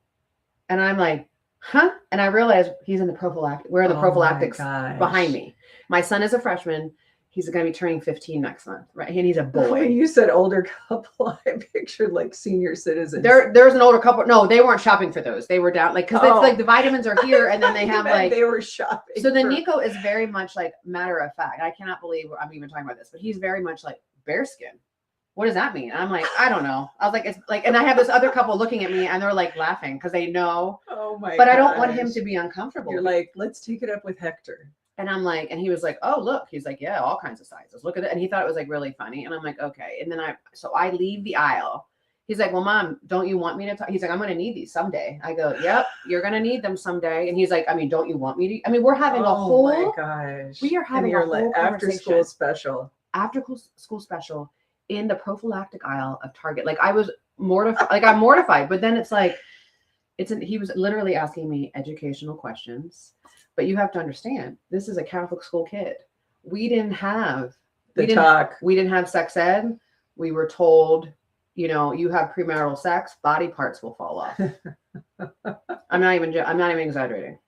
and I'm like, "Huh," and I realize he's in the prophylactic. We're in the prophylactics behind me. My son is a freshman. He's going to be turning 15 next month, right? And he's a boy. When you said older couple, I pictured like senior citizens. There's an older couple. No, they weren't shopping for those. They were down it's like the vitamins are here, and then they have like they were shopping. So then for- Nico is very much like matter of fact. I cannot believe I'm even talking about this, but he's very much like bear skin. What does that mean? And I'm like, I don't know. I was like, it's like, and I have this other couple looking at me, and they're like laughing because they know. Oh my! But I don't want him gosh. to be uncomfortable. You're like, let's take it up with Hector. And I'm like, and he was like, oh, look. He's like, yeah, all kinds of sizes. Look at it. And he thought it was like really funny. And I'm like, okay. And then I leave the aisle. He's like, well, Mom, don't you want me to talk? He's like, I'm going to need these someday. I go, yep, you're going to need them someday. And he's like, I mean, don't you want me to? I mean, we're having a whole, my gosh. we are having and a whole after school special. after school special in the prophylactic aisle of Target. Like I was mortified. Like I'm mortified. But then it's like, he was literally asking me educational questions. But you have to understand, this is a Catholic school kid. We didn't have talk. We didn't have sex ed. We were told, you have premarital sex, body parts will fall off. I'm not even exaggerating.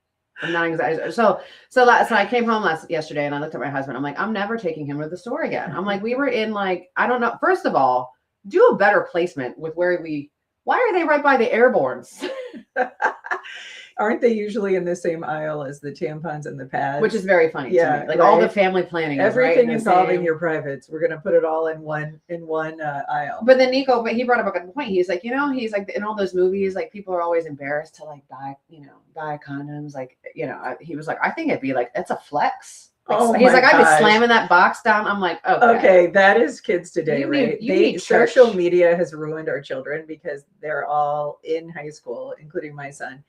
I'm not exaggerating. So I came home yesterday, and I looked at my husband. I'm like, I'm never taking him to the store again. I'm like, we were in like, I don't know. First of all, do a better placement with why are they right by the airbornes? Aren't they usually in the same aisle as the tampons and the pads? Which is very funny to me. Like all the family planning. Everything is right involving your privates. We're gonna put it all in one aisle. But then Nico, he brought up a good point. He's like, he's like in all those movies, like people are always embarrassed to like buy condoms. Like, he was like, I think it'd be like, it's a flex. Like, he's like, I'd be slamming that box down. I'm like, okay, that is kids today, You right? need Social church. media has ruined our children because they're all in high school, including my son.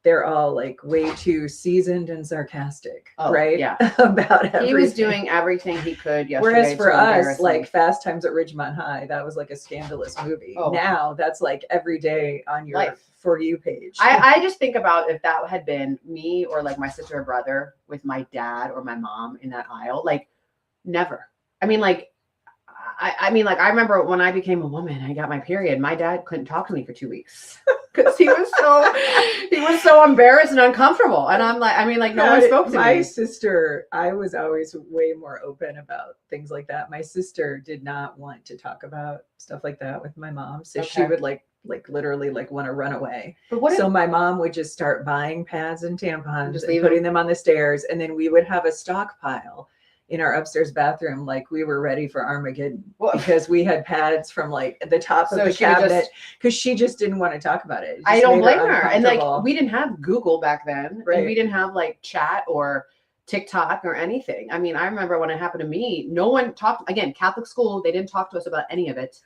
They're all like way too seasoned and sarcastic, right? Yeah. About everything. He was doing everything he could yesterday. Whereas for to us, embarrass me. like Fast Times at Ridgemont High, that was like a scandalous movie. Oh. Now that's like every day on your Life. For You page. I just think about if that had been me or like my sister or brother with my dad or my mom in that aisle, like never. I mean, like, I remember when I became a woman, I got my period. My dad couldn't talk to me for 2 weeks because he was so embarrassed and uncomfortable. And I'm like, no one spoke to my me. sister, I was always way more open about things like that. My sister did not want to talk about stuff like that with my mom. So she would like literally like want to run away. But so my mom would just start buying pads and tampons Just and leave putting them on the stairs. And then we would have a stockpile in our upstairs bathroom, like we were ready for Armageddon because we had pads from like the top of the cabinet because she just didn't want to talk about it. I don't blame her. And like we didn't have Google back then, and we didn't have like chat or TikTok or anything. I mean, I remember when it happened to me, no one talked. Again, Catholic school, they didn't talk to us about any of it.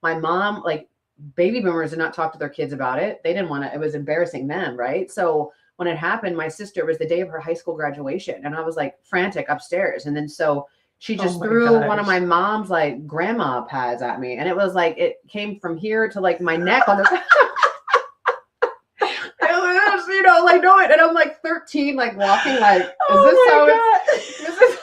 My mom, like baby boomers did not talk to their kids about it. They didn't want to, it was embarrassing them, right? So when it happened, my sister, it was the day of her high school graduation, and I was like frantic upstairs. And then so she just threw one of my mom's like grandma pads at me, and it was like it came from here to like my neck on the it was, you know, like no, and I'm like 13, like walking like, is this how it's this is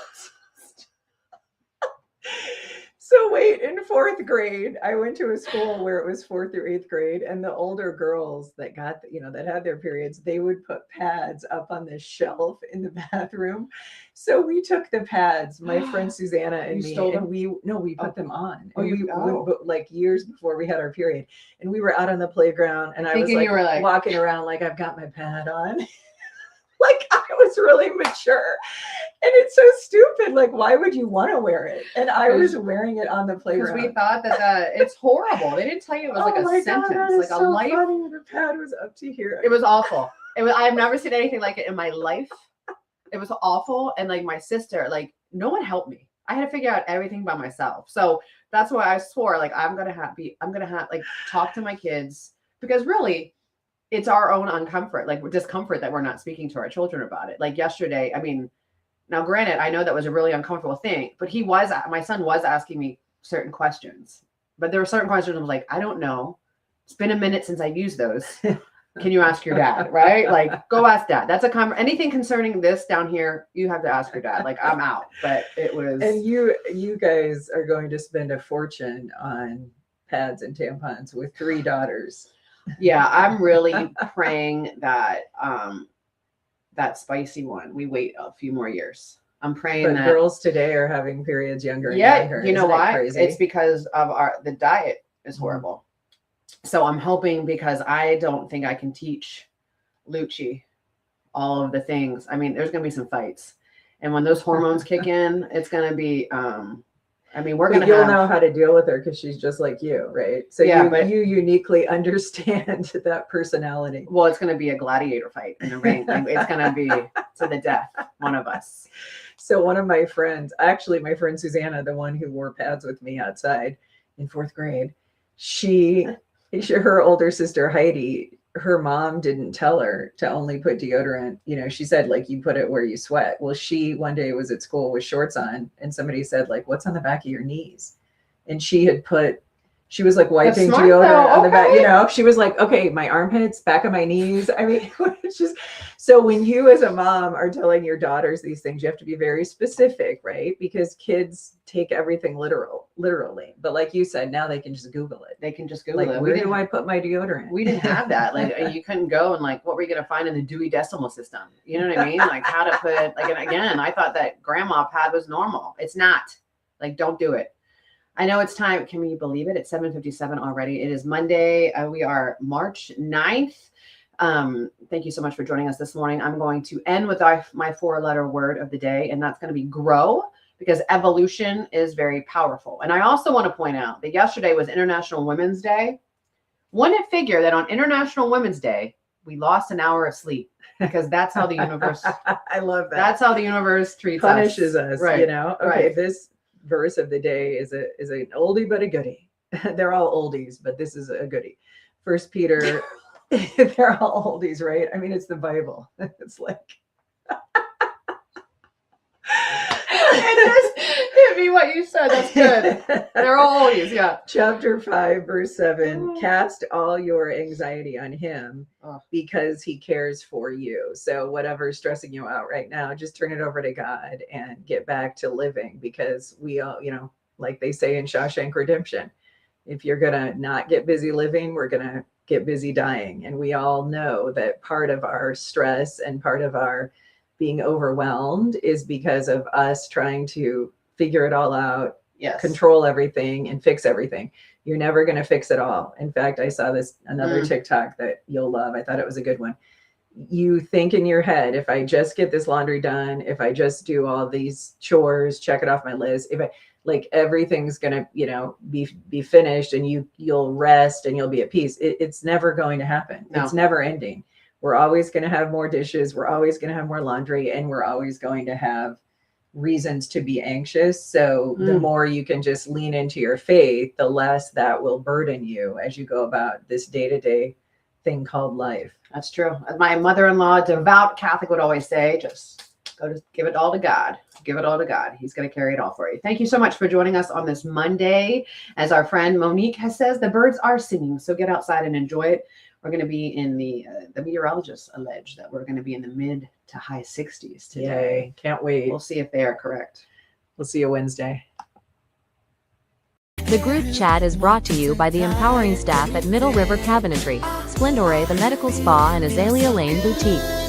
So wait, in fourth grade, I went to a school where it was 4th through 8th grade, and the older girls that got, you know, that had their periods, they would put pads up on the shelf in the bathroom. So we took the pads, my friend Susanna and You me, stole them? and we put them on. Oh, And you- we like years before we had our period, and we were out on the playground, and I was Thinking like, you were like- walking around like I've got my pad on. Like I was really mature. And it's so stupid. Like, why would you want to wear it? And I was wearing it on the because playground. we thought that it's horrible. They didn't tell you it was like Oh my a God, sentence, that is like a so life. funny. The pad was up to here. It was awful. It was. I've never seen anything like it in my life. It was awful, and like my sister, like no one helped me. I had to figure out everything by myself. So that's why I swore, like I'm gonna have like talk to my kids, because really, it's our own uncomfort, like discomfort that we're not speaking to our children about it. Like yesterday, I mean, now granted, I know that was a really uncomfortable thing, but my son was asking me certain questions, but there were certain questions I was like, I don't know. It's been a minute since I've used those. Can you ask your dad? Right? Like, go ask dad. That's anything concerning this down here, you have to ask your dad. Like, I'm out. But it was. And you guys are going to spend a fortune on pads and tampons with 3 daughters. Yeah, I'm really praying that that spicy one, we wait a few more years. I'm praying But that girls today are having periods younger and yeah, younger. you know Isn't that why? crazy? It's because of the diet is horrible. So I'm hoping, because I don't think I can teach Lucci all of the things. I mean, there's gonna be some fights. And when those hormones kick in, it's gonna be I mean, we're But gonna you'll have know how to deal with her because she's just like you, right? So Yeah, you, but- you uniquely understand that personality. well, it's gonna be a gladiator fight in the ring. Like, it's gonna be to the death, one of us. So one of my friends, actually my friend Susanna, the one who wore pads with me outside in 4th grade, her older sister Heidi, her mom didn't tell her to only put deodorant. You know, she said like you put it where you sweat. Well, she one day was at school with shorts on, and somebody said like, "What's on the back of your knees?" And she was like wiping smart, deodorant though. on the back. Okay. You know, she was like, "Okay, my armpits, back of my knees." I mean, it's just so when you as a mom are telling your daughters these things, you have to be very specific, right? Because kids take everything literally. But like you said, now they can just Google it. They can just Google Like, it. where do I put my deodorant? We didn't have that. Like, you couldn't go and like, what were you gonna find in the Dewey Decimal System? You know what I mean? Like, how to put like, and again, I thought that grandma pad was normal. It's not. Like, don't do it. I know it's time. Can you believe it? It's 7:57 already. It is Monday. We are March 9th. Thank you so much for joining us this morning. I'm going to end with my 4-letter word of the day, and that's going to be grow, because evolution is very powerful. And I also want to point out that yesterday was International Women's Day. Wouldn't it figure that on International Women's Day, we lost an hour of sleep, because that's how the universe, I love that. that's how the universe treats Punishes us, Right. you know. Okay, Right. this verse of the day is an oldie but a goodie. They're all oldies, but this is a goodie. 1 Peter, they're all oldies, right? I mean, it's the Bible. It's like It just hit me what you said. That's good. They're all oldies, yeah. Chapter 5, verse 7, Oh. cast all your anxiety on him Oh. because he cares for you. So whatever's stressing you out right now, just turn it over to God and get back to living, because we all, you know, like they say in Shawshank Redemption, if you're going to not get busy living, we're going to get busy dying. And we all know that part of our stress and part of our being overwhelmed is because of us trying to figure it all out, Yes. control everything and fix everything. You're never going to fix it all. In fact, I saw another TikTok that you'll love. I thought it was a good one. You think in your head, if I just get this laundry done, if I just do all these chores, check it off my list, if I like everything's going to, you know, be finished, and you'll rest and you'll be at peace. It's never going to happen. No. It's never ending. We're always going to have more dishes. We're always going to have more laundry, and we're always going to have reasons to be anxious. So the Mm. more you can just lean into your faith, the less that will burden you as you go about this day-to-day thing called life. That's true. My mother-in-law, devout Catholic, would always say, just give it all to God. Give it all to God. He's going to carry it all for you. Thank you so much for joining us on this Monday. As our friend Monique has says, the birds are singing, so get outside and enjoy it. We're going to be in the meteorologists allege that we're going to be in the mid to high 60s today. Yay. Can't wait. We'll see if they are correct. We'll see you Wednesday. The group chat is brought to you by the empowering staff at Middle River Cabinetry, Splendore the Medical Spa and Azalea Lane Boutique.